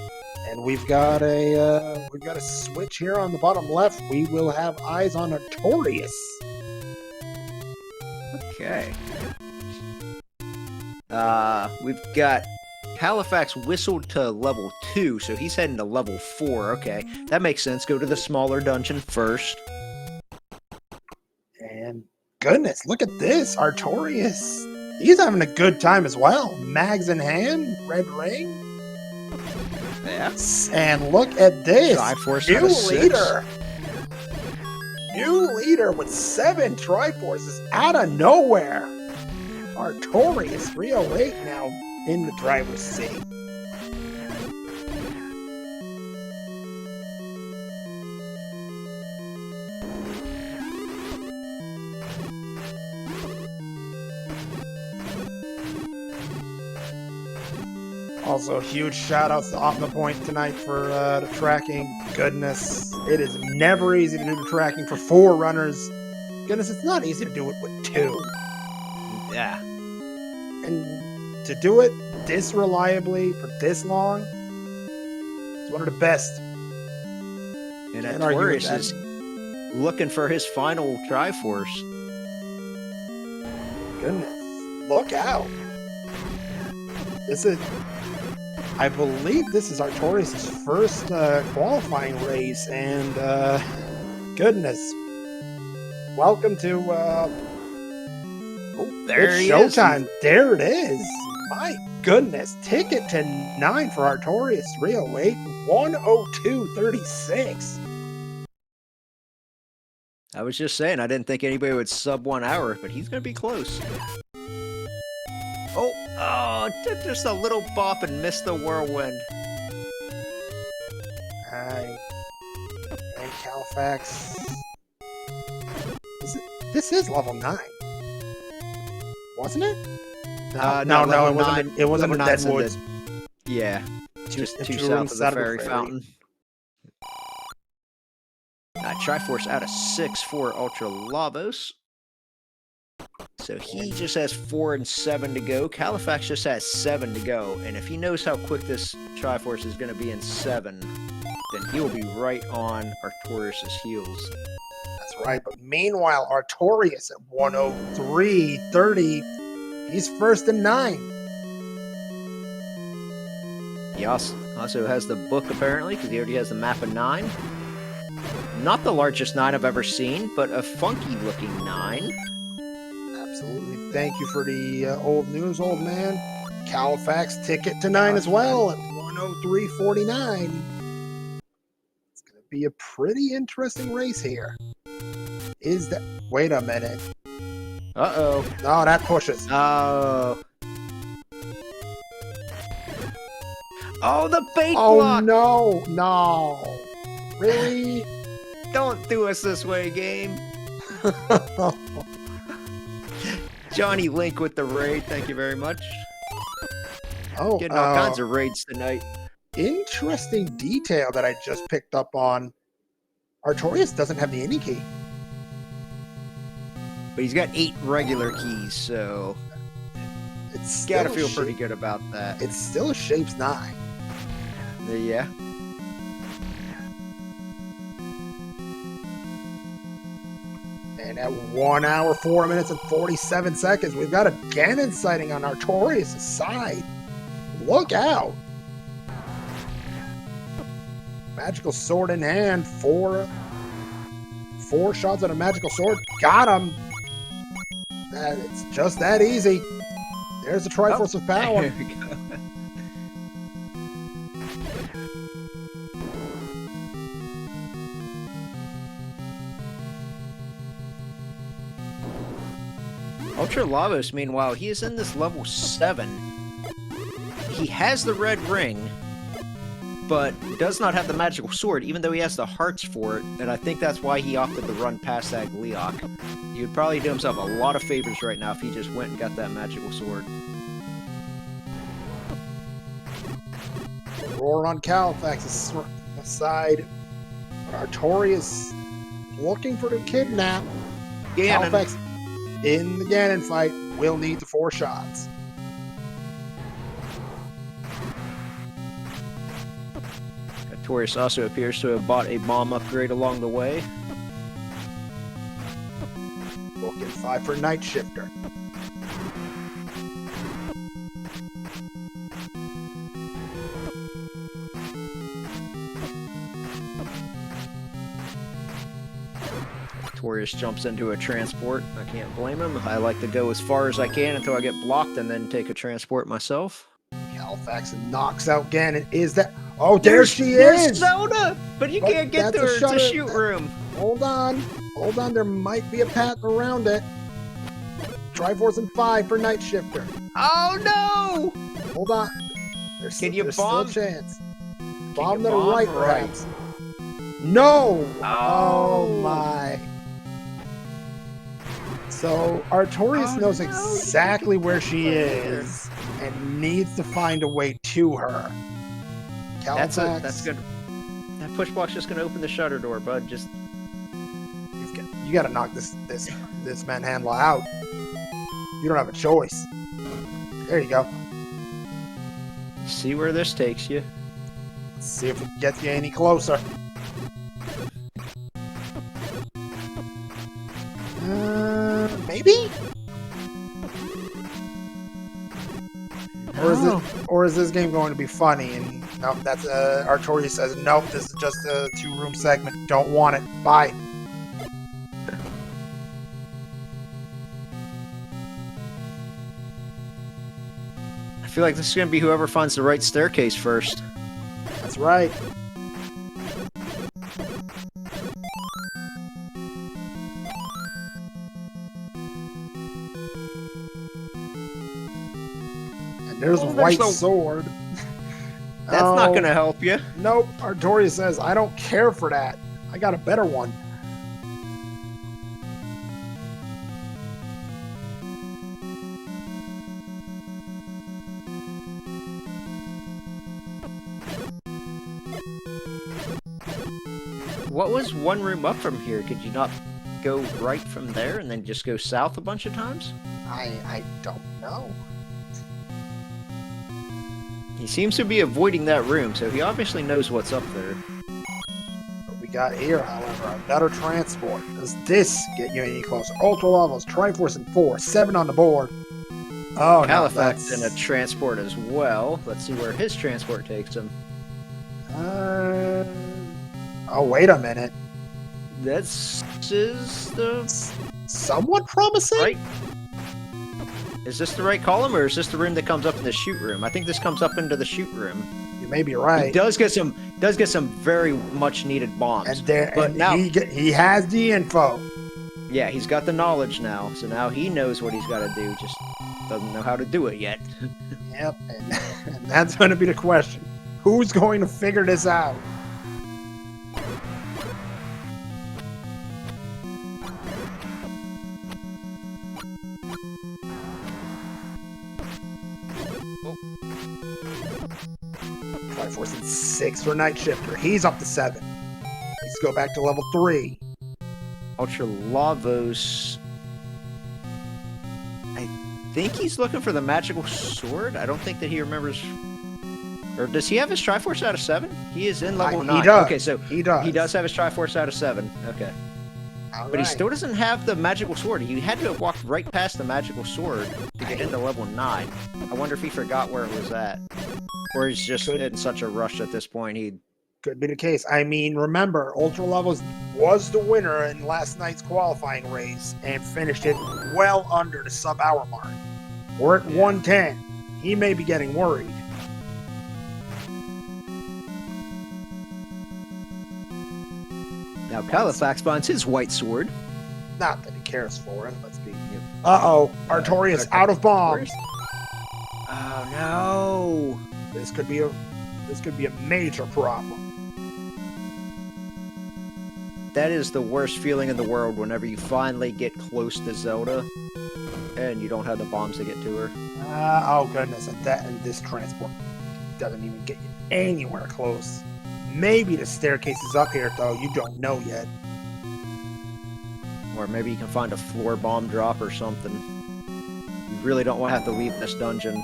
A: And we've got a switch here on the bottom left. We will have eyes on Artorias.
B: Okay. We've got Halifax whistled to level 2, so he's heading to level 4. Okay, that makes sense. Go to the smaller dungeon first.
A: And goodness, look at this. Artorias. He's having a good time as well. Mags in hand, red ring.
B: Yeah.
A: And look at this.
B: Triforce
A: new
B: leader.
A: New leader with 7 Triforces out of nowhere. Artorias 308 now in the driver's seat. Also, huge shout outs to Optipoint tonight for the tracking. Goodness, it is never easy to do the tracking for 4 runners. Goodness, it's not easy to do it with 2.
B: Yeah.
A: And to do it this reliably for this long, it's one of the best.
B: And Artorias is looking for his final Triforce.
A: Goodness, look out. This is, I believe this is Artorias' first qualifying race, and goodness. Welcome to
B: there
A: it's
B: he
A: showtime.
B: is.
A: There it is. My goodness. Ticket to 9 for Artorias 308, 102.36.
B: I was just saying, I didn't think anybody would sub 1 hour, but he's going to be close. Oh, just a little bop and missed the whirlwind.
A: And Califax. This is level 9. Wasn't it? No, it wasn't the Deadwoods.
B: Yeah, just two south of the fairy fountain. Triforce out of 6 for Ultra Lavos. So he just has 4 and 7 to go. Califax just has 7 to go. And if he knows how quick this Triforce is going to be in 7, then he will be right on Artorias' heels.
A: That's right. But meanwhile, Artorias at 103.30. He's first and 9.
B: He also has the book, apparently, because he already has the map of 9. Not the largest 9 I've ever seen, but a funky-looking 9.
A: Absolutely. Thank you for the old news, old man. Califax ticket to 9 as well at 103.49. It's going to be a pretty interesting race here. Is that... Wait a minute.
B: Uh-oh.
A: Oh, that pushes.
B: Oh. Oh, the bait
A: Oh,
B: block!
A: no. No. Really?
B: Don't do us this way, game. Johnny Link with the raid, thank you very much.
A: Oh,
B: Getting all kinds of raids tonight.
A: Interesting detail that I just picked up on. Artorias doesn't have the innie key.
B: But he's got 8 regular keys, so
A: It's
B: gotta
A: still
B: feel pretty good about that.
A: It's still a Shapes 9.
B: Yeah.
A: And at 1 hour, 4 minutes, and 47 seconds, we've got a Ganon sighting on Artorias' side. Look out! Magical sword in hand. Four shots on a magical sword. Got him! It's just that easy. There's the Triforce of Power.
B: There we go. Ultra Lavos, meanwhile, he is in this level 7. He has the red ring, but does not have the magical sword, even though he has the hearts for it, and I think that's why he opted to run past that Gleeok. He would probably do himself a lot of favors right now if he just went and got that magical sword.
A: Roar on Califax's side. Artorias looking for the kidnap.
B: Ganon.
A: Califax in the Ganon fight will need the 4 shots.
B: Artorias also appears to have bought a bomb upgrade along the way.
A: Looking 5 for Night Shifter.
B: Artorias jumps into a transport. I can't blame him. I like to go as far as I can until I get blocked and then take a transport myself.
A: Califax knocks out Ganon. Is that... Oh, there she is!
B: Zelda! But you can't get to her. It's a shoot room.
A: Hold on. Hold on. There might be a path around it. Triforce and 5 for Night Shifter.
B: Oh, no!
A: Hold on. There's
B: bomb?
A: still a chance. Bomb to the
B: bomb
A: right,
B: right?
A: perhaps. No!
B: Oh.
A: My. So, Artorias knows exactly where she is and needs to find a way to her. Califax,
B: That's good. That push block's just gonna open the shutter door, bud. Just
A: you gotta knock this manhandler out. You don't have a choice. There you go.
B: see where this takes you.
A: Let's see if it gets you any closer. Maybe? Or is this game going to be funny? And nope, that's Artorias says nope. This is just a 2-room segment. Don't want it. Bye.
B: I feel like this is gonna be whoever finds the right staircase first.
A: That's right. There's White Sword.
B: That's not going to help you.
A: Nope. Artorias says, I don't care for that. I got a better one.
B: What was one room up from here? Could you not go right from there and then just go south a bunch of times?
A: I don't know.
B: He seems to be avoiding that room, so he obviously knows what's up there.
A: What we got here, however, another transport. Does this get you any closer? Ultra Lavos, Triforce and 4, 7 on the board. Oh,
B: Califax in a transport as well. Let's see where his transport takes him.
A: Oh, wait a minute.
B: This is the
A: somewhat promising.
B: right. Is this the right column, or is this the room that comes up in the shoot room? I think this comes up into the shoot room.
A: You may be right.
B: He does get some very much needed bombs.
A: And there,
B: but
A: and
B: now
A: he has the info.
B: yeah, he's got the knowledge now. So now he knows what he's got to do. Just doesn't know how to do it yet.
A: Yep, and that's going to be the question. Who's going to figure this out? Triforce at 6 for Night Shifter. He's up to 7. Let's go back to level 3.
B: Ultra Lavos. I think he's looking for the magical sword. I don't think that he remembers. Or does he have his Triforce out of 7? He is in level 9.
A: He does.
B: Okay, so
A: he does
B: have his Triforce out of 7. Okay.
A: All
B: But he
A: right.
B: still doesn't have the magical sword. He had to have walked right past the magical sword to get into level 9. I wonder if he forgot where it was at. Or he's just in such a rush at this point. He
A: Could be the case. I mean, remember, Ultra Levels was the winner in last night's qualifying race and finished it well under the sub-hour mark. We're at 110. He may be getting worried.
B: Now Califax finds his white sword.
A: Not that he cares for it. Let's be. Uh-oh. Artorias out of bombs.
B: Oh no.
A: This could be a major problem.
B: That is the worst feeling in the world whenever you finally get close to Zelda and you don't have the bombs to get to her.
A: Oh goodness, and this transport doesn't even get you anywhere close. Maybe the staircase is up here, though. You don't know yet.
B: Or maybe you can find a floor bomb drop or something. You really don't want to have to leave this dungeon.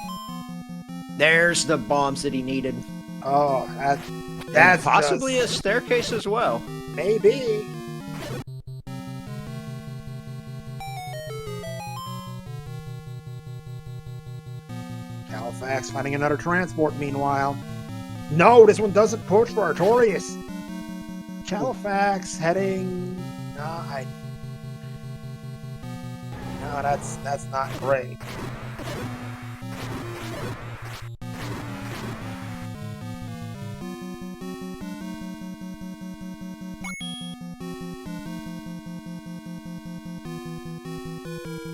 B: There's the bombs that he needed.
A: Oh, that's
B: and possibly a staircase as well.
A: Maybe. Califax finding another transport, meanwhile. No, this one doesn't push for Artorias. Califax heading... No, that's not great.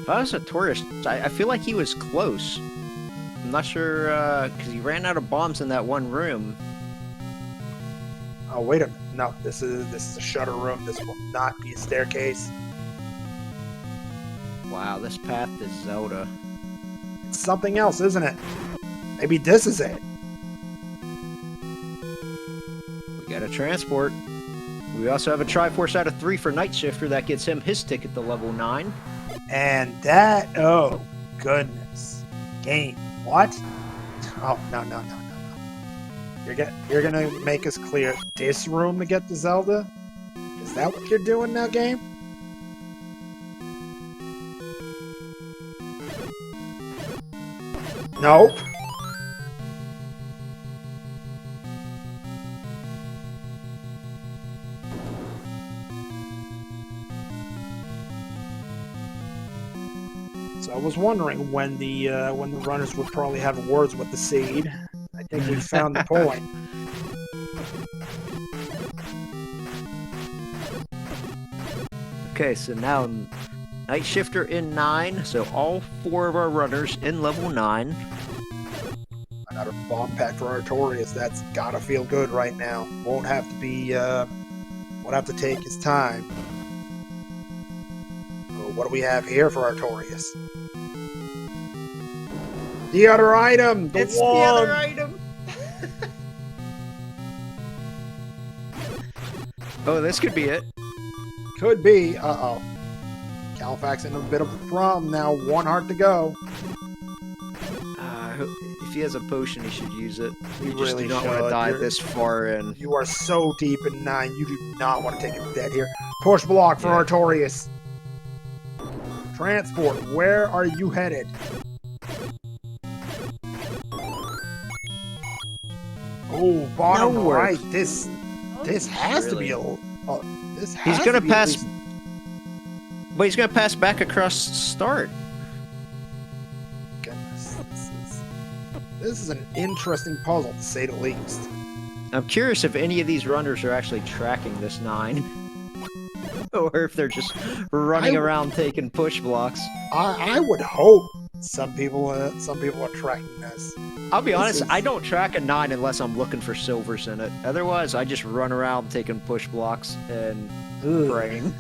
B: If I was a tourist, I feel like he was close. I'm not sure, because he ran out of bombs in that one room.
A: Oh, wait a minute. No, this is a shutter room. This will not be a staircase.
B: Wow, this path to Zelda.
A: It's something else, isn't it? Maybe this is it.
B: We got a transport. We also have a Triforce out of 3 for Night Shifter. That gets him his ticket to level 9.
A: And that, oh, goodness. Game. What? Oh, no. You're gonna make us clear this room to get to Zelda? Is that what you're doing now, game? Nope. So I was wondering when the runners would probably have words with the seed. I think we found the point.
B: Okay, so now Night Shifter in 9, so all 4 of our runners in level 9.
A: Another bomb pack for Artorias. That's gotta feel good right now. Won't have to be. Won't have to take his time. Oh, what do we have here for Artorias? The other item.
B: It's
A: one.
B: the other item. Oh, this could be it.
A: Could be. Uh-oh. Califax in a bit of a problem now. 1 heart to go.
B: If he has a potion, he should use it.
A: He
B: You just
A: really
B: do not want to
A: should.
B: die
A: You're-
B: this far in.
A: You are so deep in 9. You do not want to take a dead here. Push block for
B: Yeah.
A: Artorias. Transport. Where are you headed? Oh, bottom
B: Nowhere.
A: right. This has to be a. Oh, this
B: He's
A: has
B: gonna
A: to be at
B: pass,
A: least-
B: but he's gonna pass back across start.
A: Goodness, this is an interesting puzzle to say the least.
B: I'm curious if any of these runners are actually tracking this 9. Or if they're just running around taking push blocks.
A: I would hope some people are tracking this.
B: I'll be honest, I don't track a 9 unless I'm looking for silvers in it. Otherwise, I just run around taking push blocks and praying.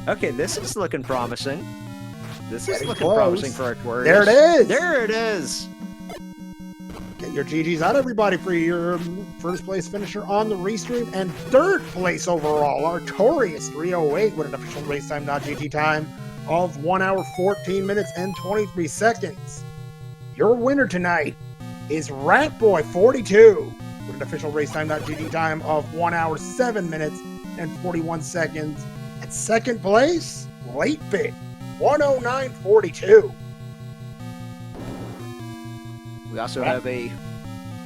B: Okay, this is looking promising. This is looking promising for Aquarius.
A: There it is!
B: There it is!
A: Get your GGs out, everybody, for your first place finisher on the restream and third place overall. Artorius 308 with an official race time, not GT time, of 1 hour, 14 minutes, and 23 seconds. Your winner tonight is Ratboy 42 with an official race time, not GT time, of 1 hour, 7 minutes, and 41 seconds. At second place, Late Bit 109.42.
B: We also have a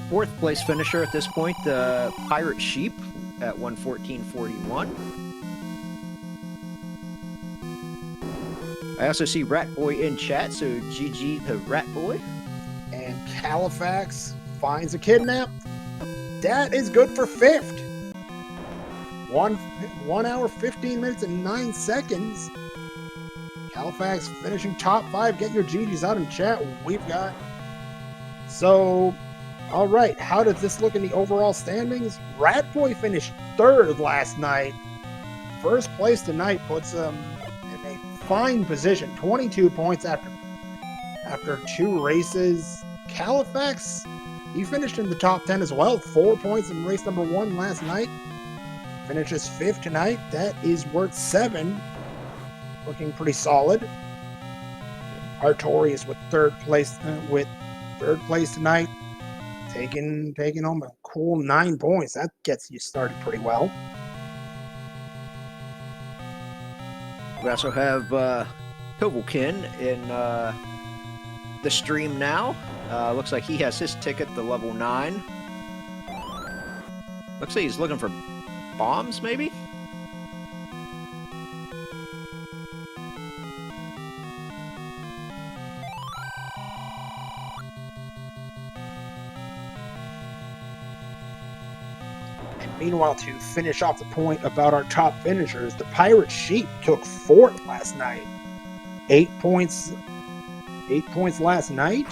B: fourth place finisher at this point, the Pirate Sheep at 114.41. I also see Ratboy in chat, so GG to Ratboy.
A: And Califax finds a kidnap. That is good for fifth. 1 hour, 15 minutes, and 9 seconds. Califax finishing top 5. Get your GGs out in chat. We've got... So, all right. How does this look in the overall standings? Ratboy finished third last night. First place tonight puts him in a fine position. 22 points after 2 races. Califax, he finished in the top 10 as well. 4 points in race number 1 last night. Finishes 5th tonight. That is worth 7. Looking pretty solid. Artorius with third place tonight, taking home a cool 9 points. That gets you started pretty well.
B: We also have Kovalkin in the stream now. Looks like he has his ticket to level 9. Looks like he's looking for bombs, maybe?
A: Meanwhile, to finish off the point about our top finishers, the Pirate Sheep took 4th last night. 8 points last night.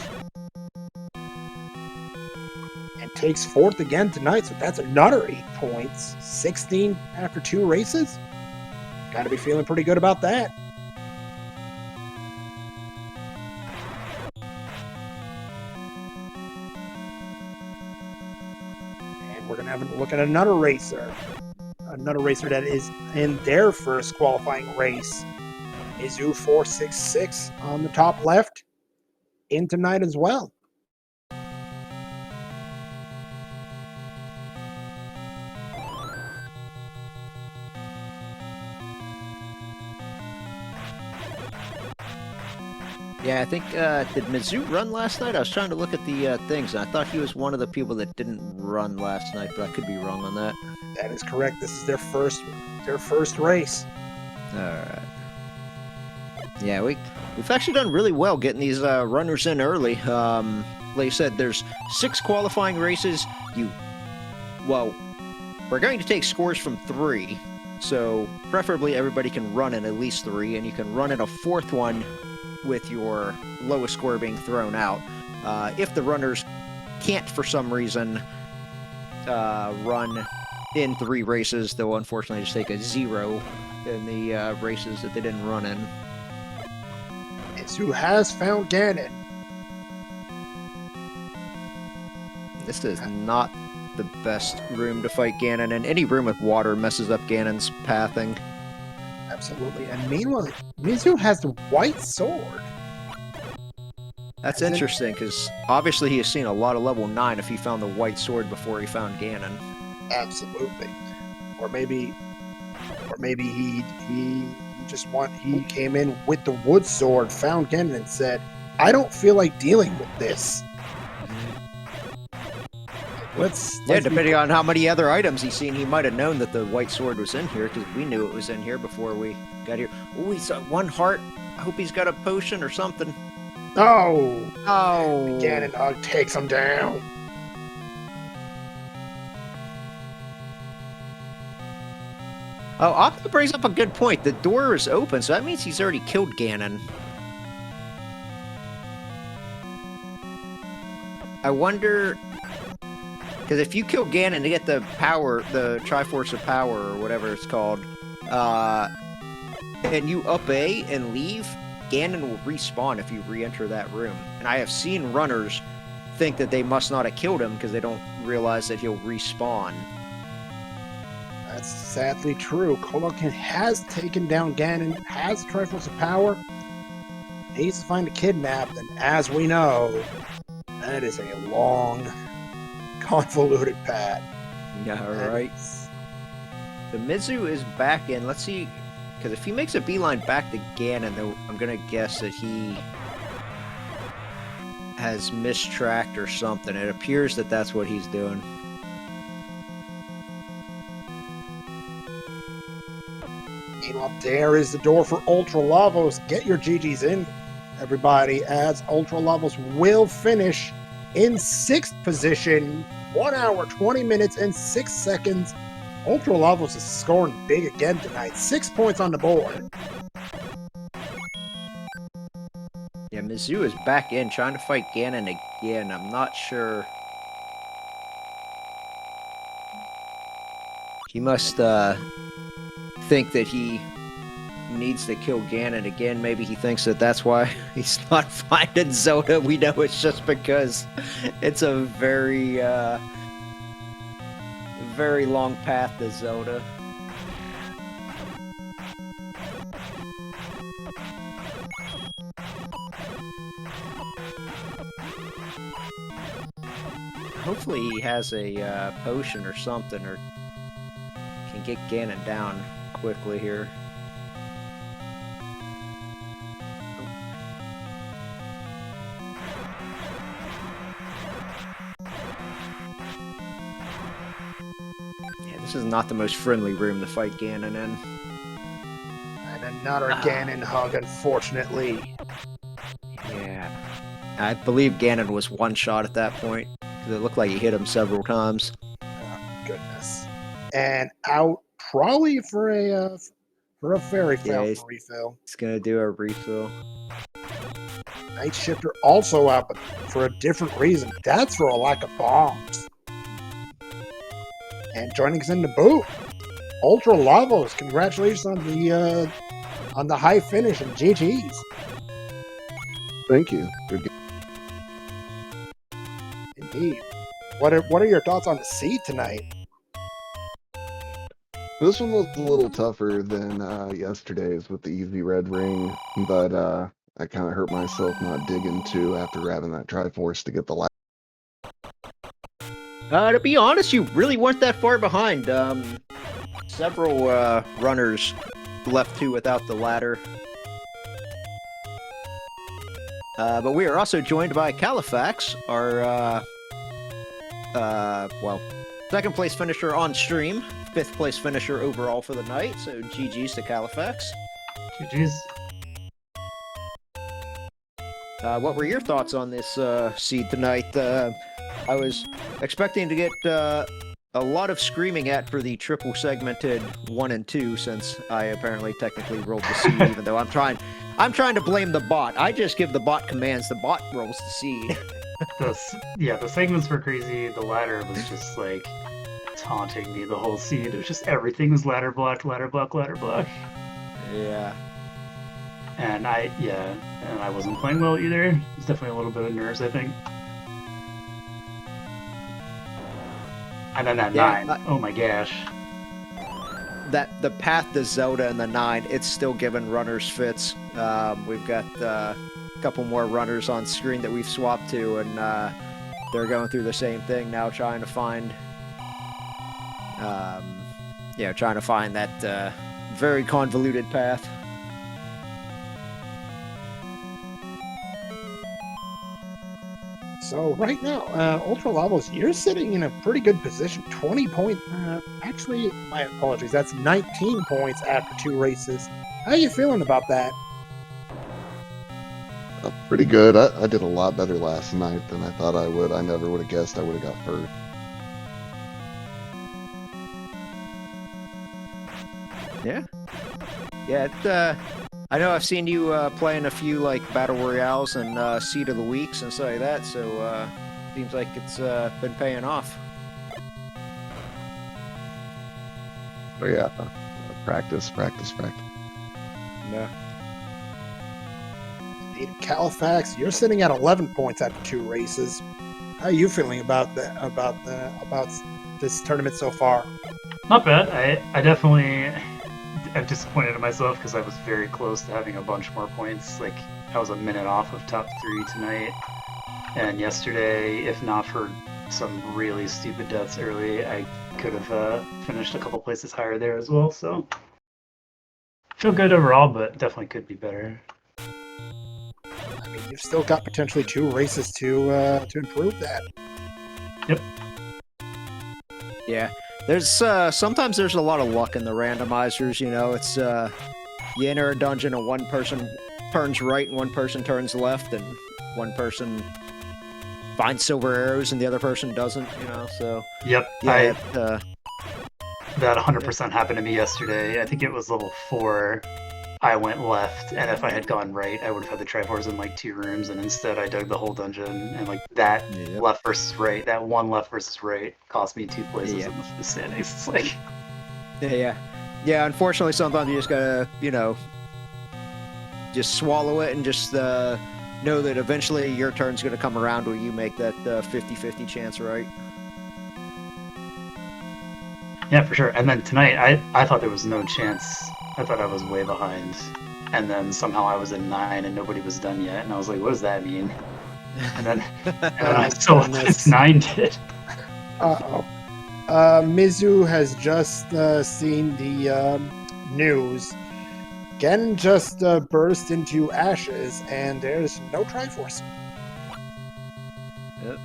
A: And takes 4th again tonight, so that's another 8 points. 16 after 2 races. Gotta be feeling pretty good about that. We're going to have a look at another racer that is in their first qualifying race. Mizu 466 on the top left, in tonight as well.
B: Yeah, I think, did Mizu run last night? I was trying to look at the things, and I thought he was one of the people that didn't run last night, but I could be wrong on that.
A: That is correct. This is their first race.
B: Alright. Yeah, we've actually done really well getting these runners in early. Like you said, there's 6 qualifying races. Well, we're going to take scores from 3, so preferably everybody can run in at least 3, and you can run in a 4th one with your lowest score being thrown out. If the runners can't, for some reason, run in 3 races, they'll unfortunately just take a 0 in the races that they didn't run in.
A: It's who has found Ganon.
B: This is not the best room to fight Ganon, and any room with water messes up Ganon's pathing.
A: Absolutely. And meanwhile, Mizu has the white sword.
B: That's interesting, because obviously he has seen a lot of level 9 if he found the white sword before he found Ganon.
A: Absolutely. Or maybe he came in with the wood sword, found Ganon, and said, I don't feel like dealing with this.
B: Yeah, depending on how many other items he's seen, he might have known that the white sword was in here, because we knew it was in here before we got here. Oh, he's got one heart. I hope he's got a potion or something.
A: Oh!
B: Oh!
A: Ganon takes him down.
B: Oh, Octa brings up a good point. The door is open, so that means he's already killed Ganon. I wonder... Because if you kill Ganon to get the power, the Triforce of Power, or whatever it's called, and you up A and leave, Ganon will respawn if you re-enter that room. And I have seen runners think that they must not have killed him because they don't realize that he'll respawn.
A: That's sadly true. Colocan has taken down Ganon, has Triforce of Power, needs to find a kidnapped, and as we know, that is a long, convoluted path.
B: Yeah, right. The Mizu is back in. Let's see, because if he makes a beeline back to Ganon, though, I'm going to guess that he has mistracked or something. It appears that that's what he's doing.
A: Meanwhile, there is the door for Ultra Lavos. Get your GGs in, everybody, as Ultra Lavos will finish in 6th position. 1 hour, 20 minutes, and 6 seconds. Ultra Lavos is scoring big again tonight. 6 points on the board.
B: Yeah, Mizu is back in, trying to fight Ganon again. I'm not sure. He must think that he needs to kill Ganon again. Maybe he thinks that that's why he's not finding Zelda. We know it's just because it's a very, very long path to Zelda. Hopefully he has a potion or something, or can get Ganon down quickly here. Yeah, this is not the most friendly room to fight Ganon in.
A: And another Ganon hug, unfortunately.
B: Yeah. I believe Ganon was one shot at that point, because it looked like he hit him several times.
A: Oh, goodness. And out probably for a fairy
B: Yeah,
A: fountain refill.
B: He's gonna do a refill.
A: Night Shifter also out, but for a different reason. That's for a lack of bombs. And joining us in the booth, Ultra Lavos. Congratulations on the high finish and GG's.
C: Thank you.
A: Indeed. What are your thoughts on the seed tonight?
C: This one was a little tougher than yesterday's with the easy red ring, but I kind of hurt myself not digging too after grabbing that Triforce to get the last.
B: To be honest, you really weren't that far behind. Several runners left two without the ladder. But we are also joined by Califax, our well, second place finisher on stream, 5th place finisher overall for the night. So GG's to Califax.
D: GG's.
B: What were your thoughts on this seed tonight? I was expecting to get a lot of screaming at for the triple segmented 1 and 2, since I apparently technically rolled the seed, even though I'm trying to blame the bot. I just give the bot commands, the bot rolls the seed.
D: The segments were crazy. The ladder was just like taunting me the whole seed. It was just everything was ladder block, ladder block, ladder block.
B: Yeah.
D: And I wasn't playing well either. It was definitely a little bit of nerves, I think. And then that 9. Oh my gosh.
B: That the path to Zelda and the 9, it's still giving runners fits. We've got a couple more runners on screen that we've swapped to, and they're going through the same thing now, trying to find, that very convoluted path.
A: So right now, Ultra Levels, you're sitting in a pretty good position. 20 points. Actually, my apologies. That's 19 points after 2 races. How you feeling about that?
C: Pretty good. I did a lot better last night than I thought I would. I never would have guessed I would have got first.
B: Yeah. Yeah, I know I've seen you playing a few like battle royales and seed of the weeks and stuff like that. So seems like it's been paying off.
C: But yeah, practice.
B: Yeah.
A: Califax, you're sitting at 11 points after 2 races. How are you feeling about that? About this tournament so far?
D: Not bad. I definitely I'm disappointed in myself because I was very close to having a bunch more points. Like I was a minute off of top 3 tonight, and yesterday, if not for some really stupid deaths early, I could have finished a couple places higher there as well. So feel good overall, but definitely could be better.
A: I mean, you've still got potentially 2 races to improve that.
D: Yep.
B: Yeah. There's sometimes there's a lot of luck in the randomizers. You know, it's you enter a dungeon and one person turns right and one person turns left, and one person finds silver arrows and the other person doesn't. You know, so
D: Yep.
B: yeah.
D: That 100% happened to me yesterday. I think it was level 4. I went left, and if I had gone right, I would have had the Triforce in like 2 rooms, and instead I dug the whole dungeon, and like that left versus right, that one left versus right cost me 2 places in the standings. It's like...
B: Yeah, unfortunately sometimes you just gotta, you know, just swallow it and just know that eventually your turn's gonna come around where you make that 50-50 chance right.
D: Yeah, for sure. And then tonight, I thought there was no chance. I thought I was way behind. And then somehow I was in 9 and nobody was done yet. And I was like, what does that mean? And then I saw what 9 did.
A: Uh-oh. Mizu has just seen the news. Gen just burst into ashes, and there's no Triforce.
B: Yep.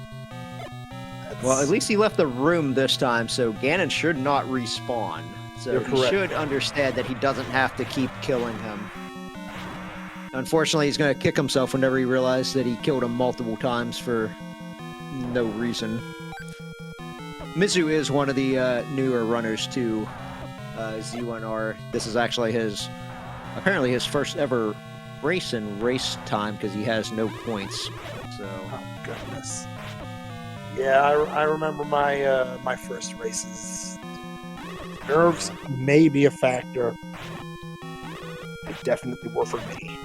B: Well, at least he left the room this time, so Ganon should not respawn. So he should understand that he doesn't have to keep killing him. Unfortunately, he's going to kick himself whenever he realizes that he killed him multiple times for no reason. Mizu is one of the newer runners to Z1R. This is actually apparently his first ever race in race time because he has no points. So.
A: Oh goodness. Yeah, I remember my first races. Nerves may be a factor. They definitely were for me.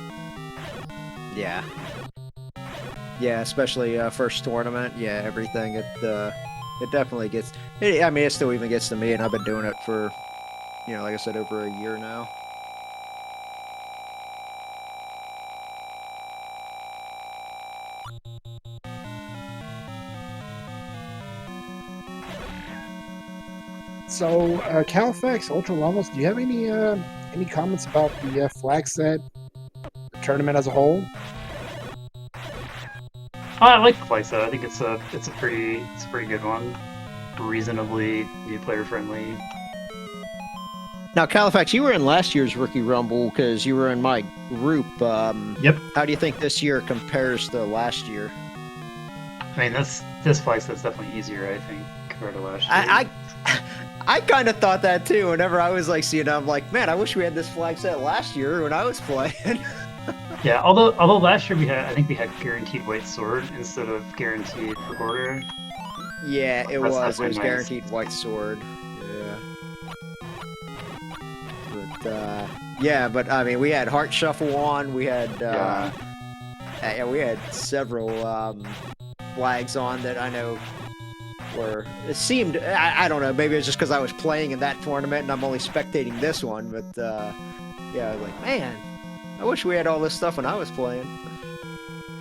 B: Yeah. Yeah, especially first tournament. Yeah, everything. It definitely gets. I mean, it still even gets to me, and I've been doing it for, you know, like I said, over a year now.
A: So, Califax, Ultra Lamos, do you have any comments about the flag set, the tournament as a whole?
D: I like the flag set. I think it's a pretty good one. Reasonably new player friendly.
B: Now, Califax, you were in last year's Rookie Rumble because you were in my group.
D: Yep.
B: How do you think this year compares to last year?
D: I mean, this flag set's definitely easier, I think, compared to last year.
B: I kind of thought that too. Whenever I was like seeing it, I'm like, man, I wish we had this flag set last year when I was playing.
D: Yeah, although last year I think we had guaranteed white sword instead of guaranteed recorder.
B: Yeah, it was
D: nice.
B: guaranteed white sword. Yeah. But I mean, we had Heart Shuffle on. We had we had several flags on that I know. It seemed, I don't know, maybe it's just because I was playing in that tournament and I'm only spectating this one, but yeah, I was like, man, I wish we had all this stuff when I was playing.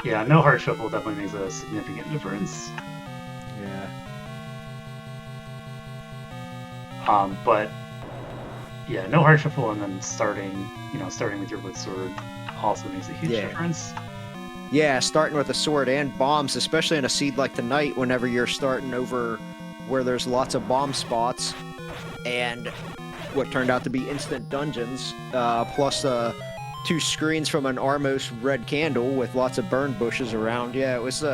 D: Yeah, no Heart Shuffle definitely makes a significant difference.
B: Yeah.
D: But yeah, no Heart Shuffle and then starting with your wood sword also makes a huge difference.
B: Yeah, starting with a sword and bombs, especially in a seed like tonight, whenever you're starting over where there's lots of bomb spots and what turned out to be instant dungeons, plus 2 screens from an Armos red candle with lots of burn bushes around. Yeah, it was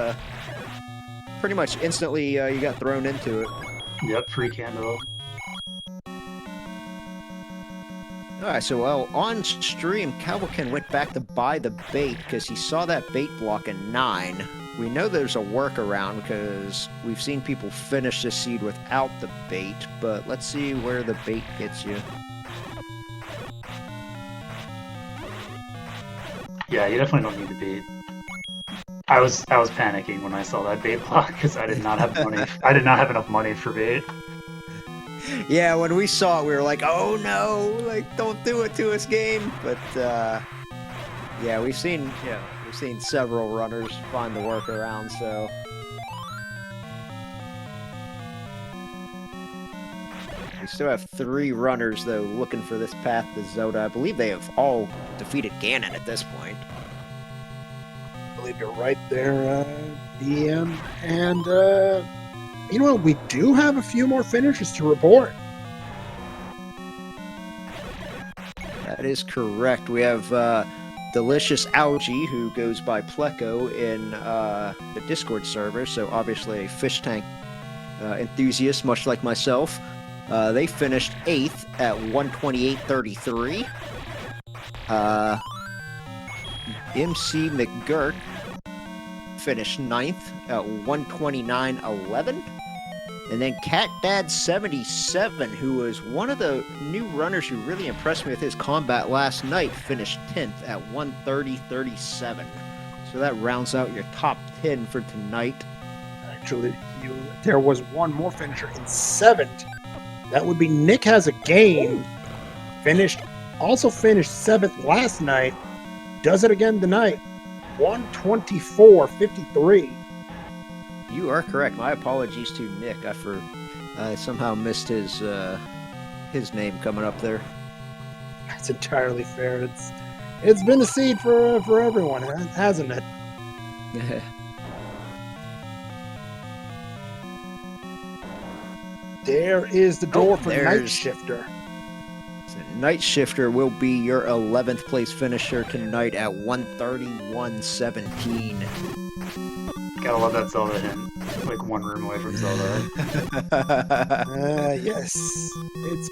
B: pretty much instantly you got thrown into it.
D: Yep, free candle.
B: Alright, so on stream, Cowboykin went back to buy the bait because he saw that bait block in 9. We know there's a workaround because we've seen people finish this seed without the bait, but let's see where the bait gets you.
D: Yeah, you definitely don't need the bait. I was panicking when I saw that bait block because I did not have money. I did not have enough money for bait.
B: Yeah, when we saw it, we were like, "Oh no! Like, don't do it to us, game!" But yeah, we've seen several runners find the workaround. So we still have 3 runners though looking for this path to Zelda. I believe they have all defeated Ganon at this point.
A: I believe you're right there, DM. And, you know what? We do have a few more finishes to report.
B: That is correct. We have Delicious Algae, who goes by Pleco in the Discord server, so obviously a fish tank enthusiast, much like myself. They finished 8th at 128.33. MC McGurk finished 9th at 129.11. And then CatDad77, who was one of the new runners who really impressed me with his combat last night, finished 10th at 130.37. So that rounds out your top 10 for tonight.
A: Actually, there was one more finisher in 7th. That would be Nick Has a Game. Also finished 7th last night. Does it again tonight. 124.53.
B: You are correct. My apologies to Nick. I somehow missed his name coming up there.
A: That's entirely fair. It's been a seed for everyone, hasn't it? There is the door for Night Shifter.
B: So Night Shifter will be your 11th place finisher tonight at 131.17.
D: Gotta love that Zelda hint. Like one room away from Zelda.
A: Yes, it's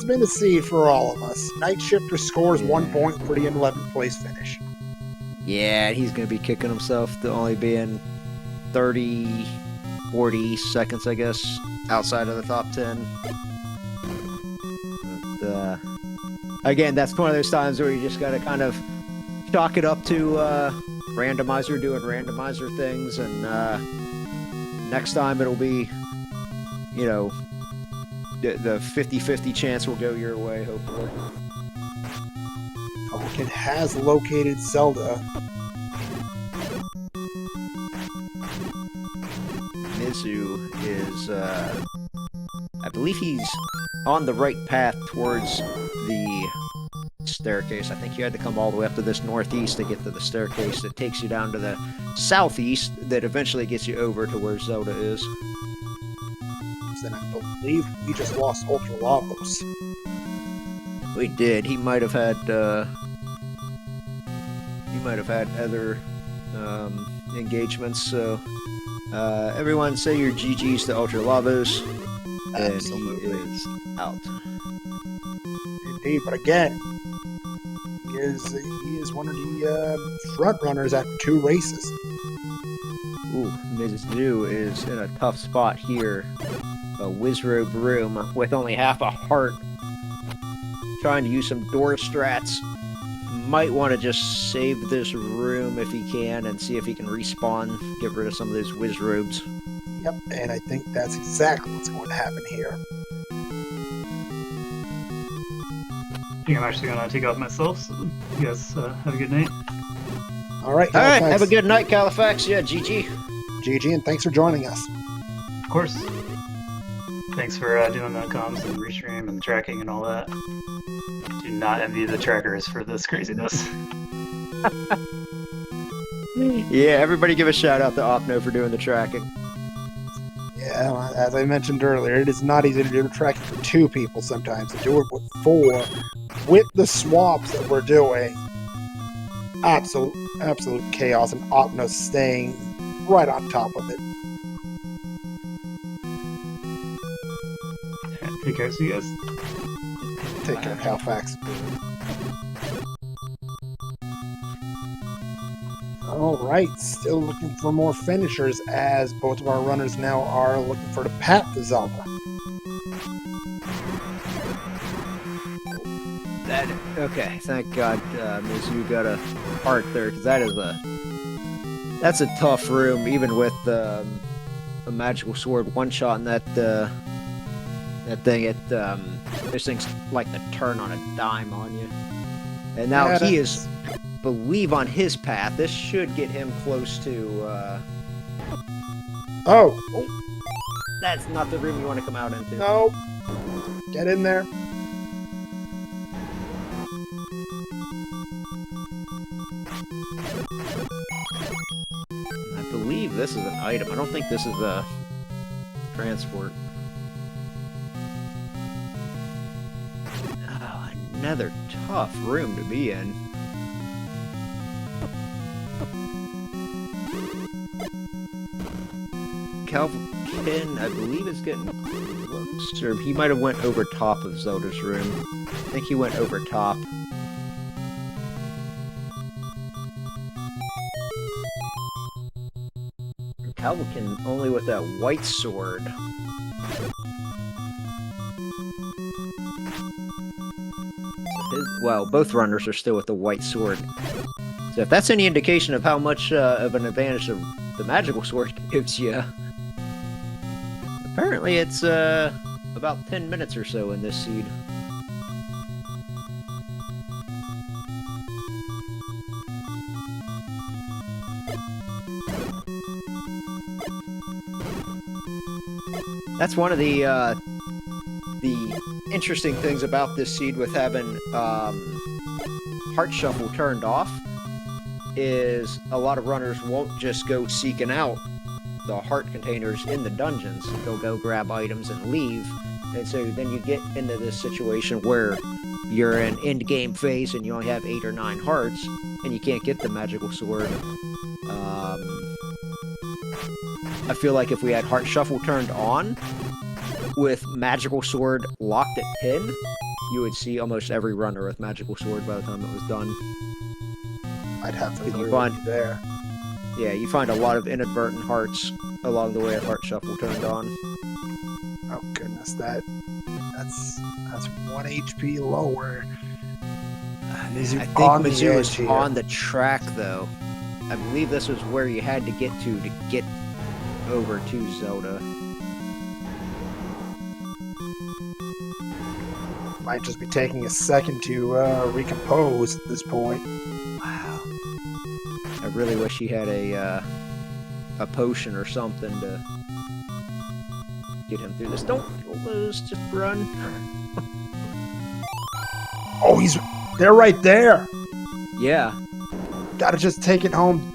A: been a seed for all of us. Night Shifter scores 1 point for the 11th place finish.
B: Yeah, he's gonna be kicking himself to only being 30, 40 seconds, I guess, outside of the top 10. But, again, that's one of those times where you just gotta kind of chalk it up to Randomizer doing Randomizer things, and next time it'll be, you know, the 50-50 chance will go your way, hopefully.
A: Vulcan has located Zelda.
B: Mizu is, I believe he's on the right path towards the staircase. I think you had to come all the way up to this northeast to get to the staircase that takes you down to the southeast that eventually gets you over to where Zelda is.
A: Then I believe we just lost Ultra Lavos.
B: We did. He might have had other engagements, so everyone say your GGs to Ultra Lavos, and
A: Absolutely.
B: he is out.
A: Indeed, but again, he is one of the front runners after 2 races.
B: Ooh, Mrs. New is in a tough spot here. A Wizrobe room with only half a heart. Trying to use some door strats. Might want to just save this room if he can and see if he can respawn, get rid of some of those Wizrobes.
A: Yep, and I think that's exactly what's going to happen here.
D: I think I'm actually gonna take off myself, so you guys have a good night.
A: All right,
B: Alright,
A: Halifax.
B: have a good night, Califax. Yeah, GG.
A: GG, and thanks for joining us.
D: Of course. Thanks for doing the comms and restream and tracking and all that. Do not envy the trackers for this craziness.
B: Yeah, everybody give a shout out to Opno for doing the tracking.
A: Yeah, well, as I mentioned earlier, it is not easy to do tracking for 2 people sometimes. To do it with 4, with the swaps that we're doing, absolute chaos, and Opno staying right on top of it.
D: Take care, see you guys.
A: Take care, Halifax. All right, still looking for more finishers as both of our runners now are looking for the path to Zelda.
B: Okay, thank God Mizu got a heart there, because that's a tough room, even with a magical sword one-shot that thing. Those things like to turn on a dime on you. And now
A: Yeah,
B: he is, believe on his path, this should get him close to,
A: Oh,
B: that's not the room you want to come out into.
A: no. Get in there.
B: I believe this is an item. I don't think this is a transport. Oh, another tough room to be in. Calvin, I believe, is getting closer. He might have went over top of Zelda's room. I think he went over top. Calvin only with that white sword. Well, both runners are still with the white sword. So if that's any indication of how much of an advantage the magical sword gives you, apparently it's about 10 minutes or so in this seed. That's one of the interesting things about this seed with having Heart Shuffle turned off is a lot of runners won't just go seeking out the heart containers in the dungeons. They'll go grab items and leave. And so then you get into this situation where you're in end game phase and you only have 8 or 9 hearts and you can't get the magical sword. I feel like if we had Heart Shuffle turned on with magical sword locked at pin, you would see almost every runner with magical sword by the time it was done.
A: I'd have to
B: You
A: agree
B: find-
A: with you there.
B: Yeah, you find a lot of inadvertent hearts along the way with Heart Shuffle turned on.
A: Oh goodness, that's 1 HP lower. Mizu
B: I think
A: on the
B: Mizu
A: edge
B: was
A: here.
B: on the track, though. I believe this was where you had to get over to Zelda.
A: Might just be taking a second to recompose at this point.
B: Wow. I really wish he had a potion or something to get him through this. Don't lose, just run.
A: Oh, they're right there.
B: Yeah.
A: Gotta just take it home.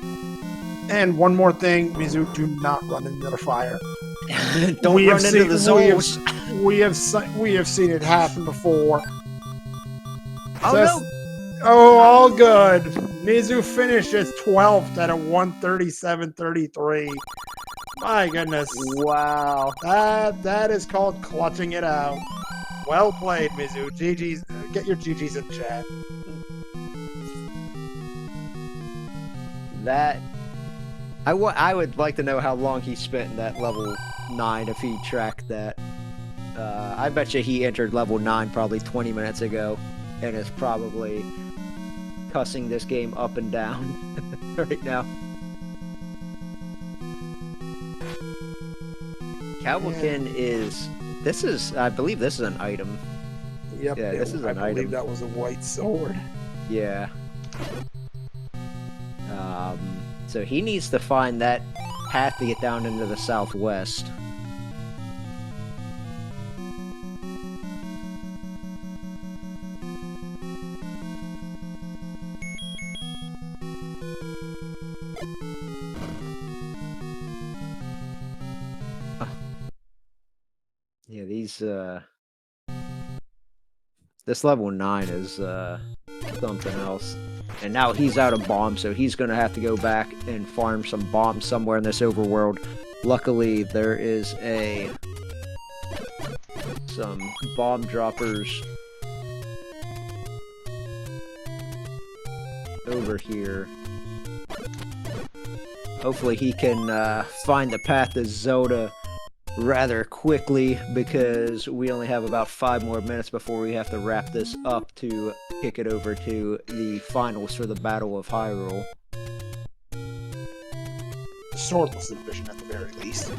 A: And one more thing, Mizu, do not run into the fire.
B: Don't run into the zones.
A: We have seen it happen before.
B: Oh
A: Just-
B: no!
A: Oh, all good. Mizu finishes 12th at a 137.33. My goodness.
B: Wow.
A: That is called clutching it out. Well played, Mizu. GG's. Get your GG's in chat.
B: I would like to know how long he spent in that level 9 if he tracked that. I bet you he entered level 9 probably 20 minutes ago and is probably cussing this game up and down right now. Calvican I believe this is an item.
A: Yep.
B: Yeah, this is an
A: I believe
B: item.
A: that was a white sword.
B: Yeah. So he needs to find that path to get down into the southwest. Yeah, these this level 9 is something else. And now he's out of bombs, so he's gonna have to go back and farm some bombs somewhere in this overworld. Luckily, there is some bomb droppers over here. Hopefully he can find the path to Zelda rather quickly, because we only have about 5 more minutes before we have to wrap this up to kick it over to the finals for the Battle of Hyrule.
A: Swordless division at the very least.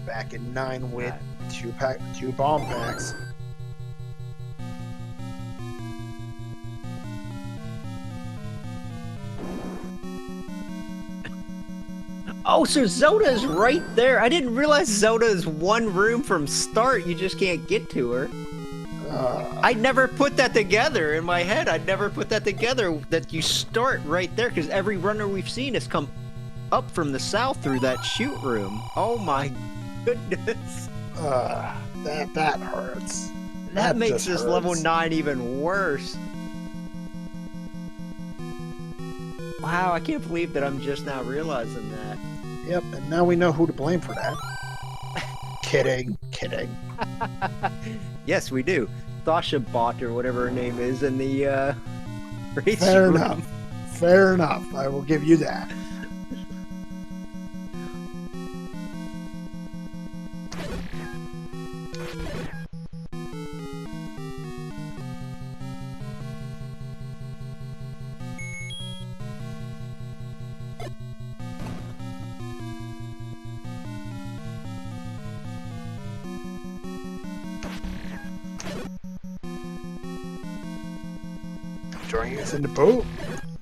A: Back in 9 with two bomb packs.
B: Oh, so Zelda is right there. I didn't realize Zelda is one room from start. You just can't get to her. I never put that together in my head. I'd never put that together, that you start right there, because every runner we've seen has come up from the south through that shoot room. Oh my goodness.
A: That hurts.
B: That makes
A: just
B: this
A: hurts.
B: level 9 even worse. Wow, I can't believe that I'm just now realizing that.
A: Yep, and now we know who to blame for that. Kidding.
B: Yes, we do. Sasha Bot, or whatever her name is, in the race
A: Fair
B: room.
A: enough. Fair enough. I will give you that. Joining us in the boat,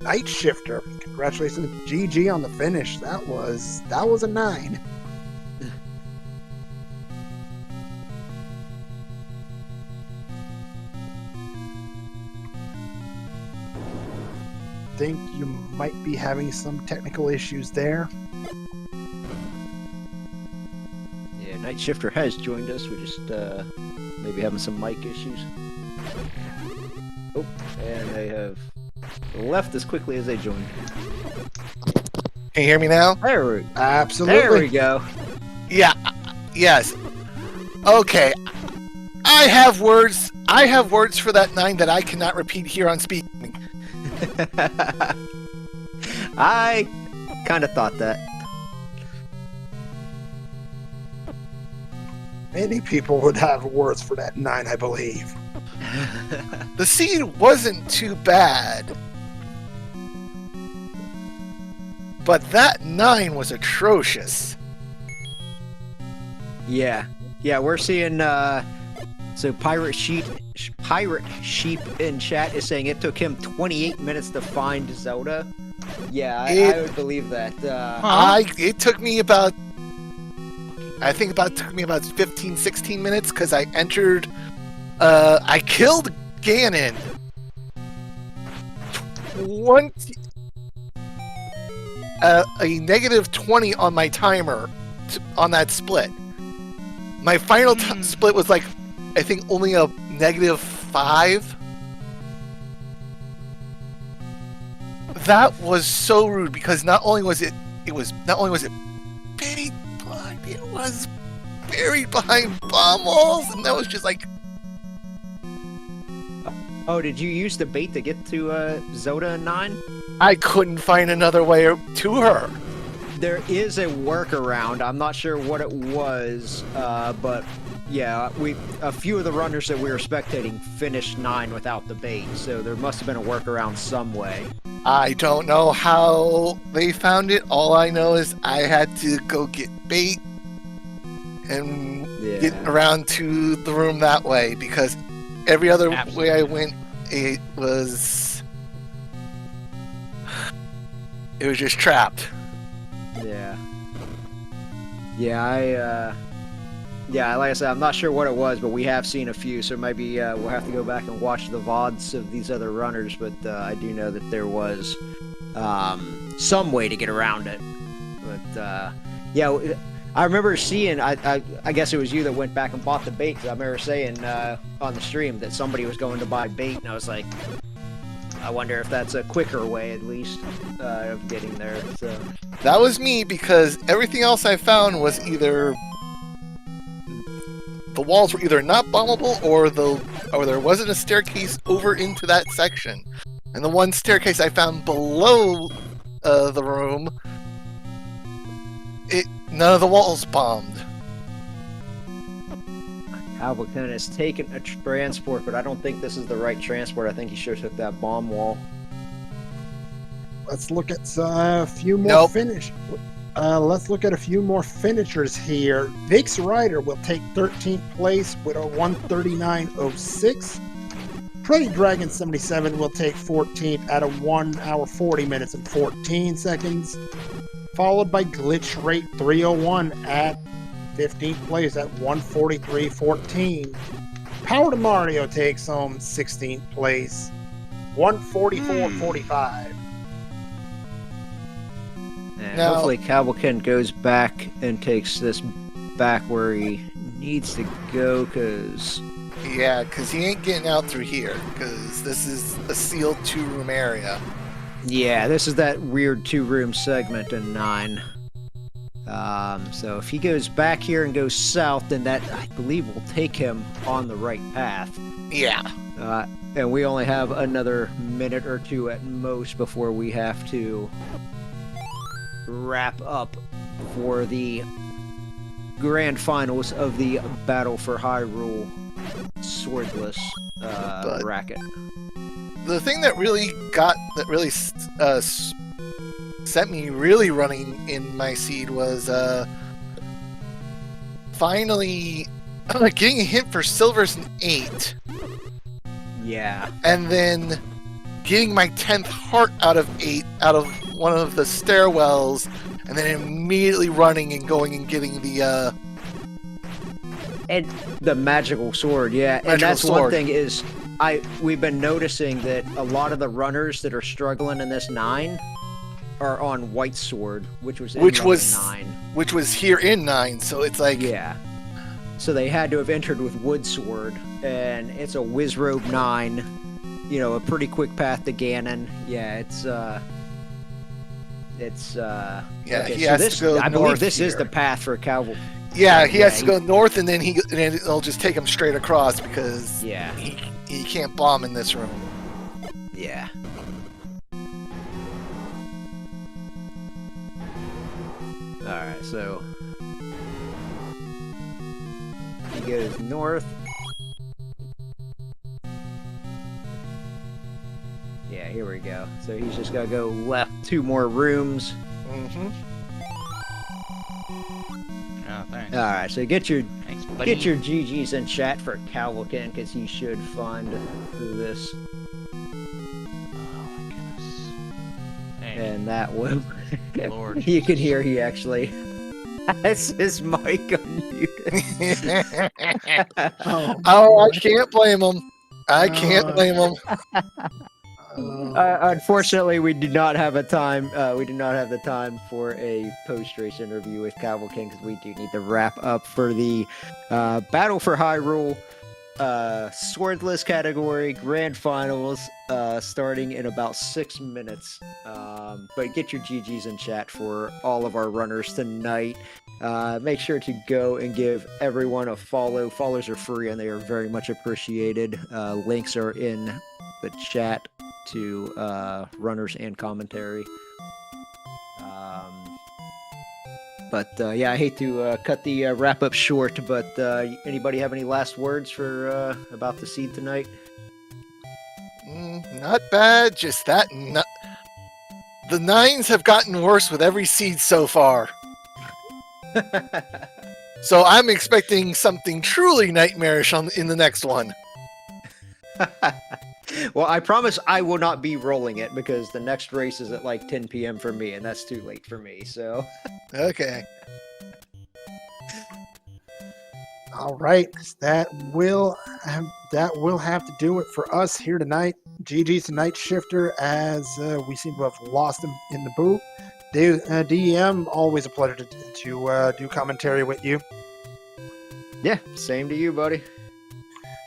A: Night Shifter. Congratulations, GG on the finish. That was a 9. Think you might be having some technical issues there.
B: Yeah, Night Shifter has joined us. We're just maybe having some mic issues. Oh, and they have left as quickly as they joined.
E: Can you hear me now?
B: There we
A: Absolutely.
B: There we go.
E: Yeah. Yes. Okay. I have words for that 9 that I cannot repeat here on SpeedGaming.
B: I kind of thought that.
A: Many people would have words for that 9, I believe.
E: The scene wasn't too bad, but that 9 was atrocious.
B: Yeah, we're seeing. So Pirate Sheep in chat is saying it took him 28 minutes to find Zelda. Yeah, I would believe that.
E: It took me about. I think it took me about 15, 16 minutes because I entered. I killed Ganon. A negative 20 on my timer on that split. My final split was like, I think only a negative 5. That was so rude because not only was it buried behind, it was buried behind bomb walls, and that was just like.
B: Oh, did you use the bait to get to Zelda 9?
E: I couldn't find another way to her.
B: There is a workaround. I'm not sure what it was, but yeah, a few of the runners that we were spectating finished 9 without the bait, so there must have been a workaround some way.
E: I don't know how they found it. All I know is I had to go get bait and get around to the room that way because every other
F: Absolutely.
E: way I went, it was just trapped.
B: Yeah. Yeah, yeah, like I said, I'm not sure what it was, but we have seen a few, so maybe we'll have to go back and watch the VODs of these other runners, but I do know that there was some way to get around it. But, yeah, I remember seeing, I guess it was you that went back and bought the bait, 'cause I remember saying on the stream that somebody was going to buy bait, and I was like, I wonder if that's a quicker way, at least, of getting there, so...
E: That was me, because everything else I found was either the walls were either not bombable or there wasn't a staircase over into that section. And the one staircase I found below the room, none of the walls bombed.
B: Albuquerque has taken a transport, but I don't think this is the right transport. I think he should have took that bomb wall.
A: Let's look at a few more
E: Nope.
A: Let's look at a few more finishers here. Vix Rider will take 13th place with a 1:39.06. Pretty Dragon 77 will take 14th at a 1 hour 40 minutes and 14 seconds. Followed by Glitch Rate 301 at 15th place at 1:43.14. Power to Mario takes home 16th place, 1:44.45.
B: And
E: Now-
B: hopefully Cavalcant goes back and takes this back where he needs to go, because...
E: Yeah, because he ain't getting out through here, because this is a sealed 2-room area.
B: Yeah, this is that weird 2-room segment in 9. So if he goes back here and goes south, then that, I believe, will take him on the right path.
E: Yeah.
B: And we only have another minute or two at most before we have to wrap up for the grand finals of the Battle for Hyrule swordless bracket.
E: The thing that really set me really running in my seed was finally getting a hint for silvers and 8,
B: Yeah.
E: and then getting my 10th heart out of 8 out of one of the stairwells, and then immediately running and going and getting the
B: And the magical sword, yeah. And
E: Magical
B: that's one
E: sword.
B: thing is we've been noticing that a lot of the runners that are struggling in this 9 are on white sword, which was in level 9.
E: which was here in 9, so it's like
B: Yeah. So they had to have entered with wood sword, and it's a Wizrobe 9. You know, a pretty quick path to Ganon. Yeah, it's
E: yeah,
B: okay,
E: he
B: so
E: has
B: this,
E: to go
B: I believe
E: north
B: this is
E: here.
B: the path for Calvo.
E: Yeah, he has to
B: Yeah,
E: go north, and then it'll just take him straight across, because
B: Yeah.
E: he can't bomb in this room.
B: Yeah. Alright, so he goes north. Yeah, here we go. So he's just gotta go left 2 more rooms.
E: Mm-hmm.
F: Oh, thanks.
B: Alright, so get your
F: Thanks, buddy.
B: Get your GGs in chat for Calvin, because he should fund this,
F: Oh my goodness. Thank you.
B: and that will.
F: Lord
B: You can
F: Jesus.
B: hear he actually has his mic unmuted.
E: Oh, I can't blame him. I can't blame him.
B: Unfortunately, we do not have a time. We do not have the time for a post-race interview with Cowboy King, because we do need to wrap up for the Battle for Hyrule swordless category grand finals, starting in about 6 minutes. But get your GGs in chat for all of our runners tonight. Make sure to go and give everyone a follow. Follows are free and they are very much appreciated. Links are in the chat to runners and commentary. But yeah, I hate to cut the wrap up short, but anybody have any last words for about the seed tonight?
E: Not bad, just that. The 9s have gotten worse with every seed so far. So I'm expecting something truly nightmarish in the next one.
B: Well, I promise I will not be rolling it because the next race is at like 10 p.m. for me, and that's too late for me. So,
E: Okay.
A: All right, that will have to do it for us here tonight. GG's to Night Shifter, as we seem to have lost him in the boot. DEM, always a pleasure to do commentary with you.
B: yeah, same to you, buddy.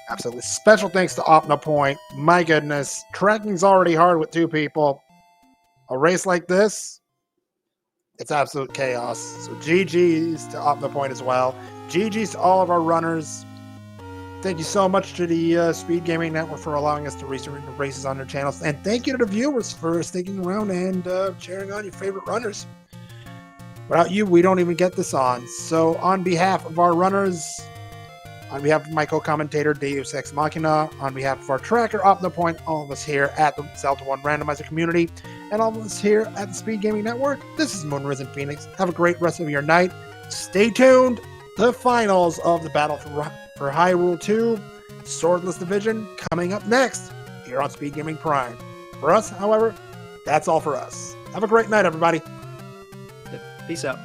A: Absolutely. Special thanks to Opna Point. My goodness, tracking's already hard with 2 people. A race like this, it's absolute chaos. So GG's to Opna Point as well. GG's to all of our runners. Thank you so much to the Speed Gaming Network for allowing us to race races on their channels. And thank you to the viewers for sticking around and cheering on your favorite runners. Without you, we don't even get this on. So on behalf of our runners, on behalf of my co-commentator, Deus Ex Machina, on behalf of our tracker, Opna Point, all of us here at the Zelda 1 Randomizer community, and all of us here at the Speed Gaming Network, this is Moonrisen Phoenix. Have a great rest of your night. Stay tuned. The finals of the Battle for Hyrule 2 Swordless Division coming up next here on Speed Gaming Prime. For us, however, that's all for us. Have a great night, everybody.
B: Peace out.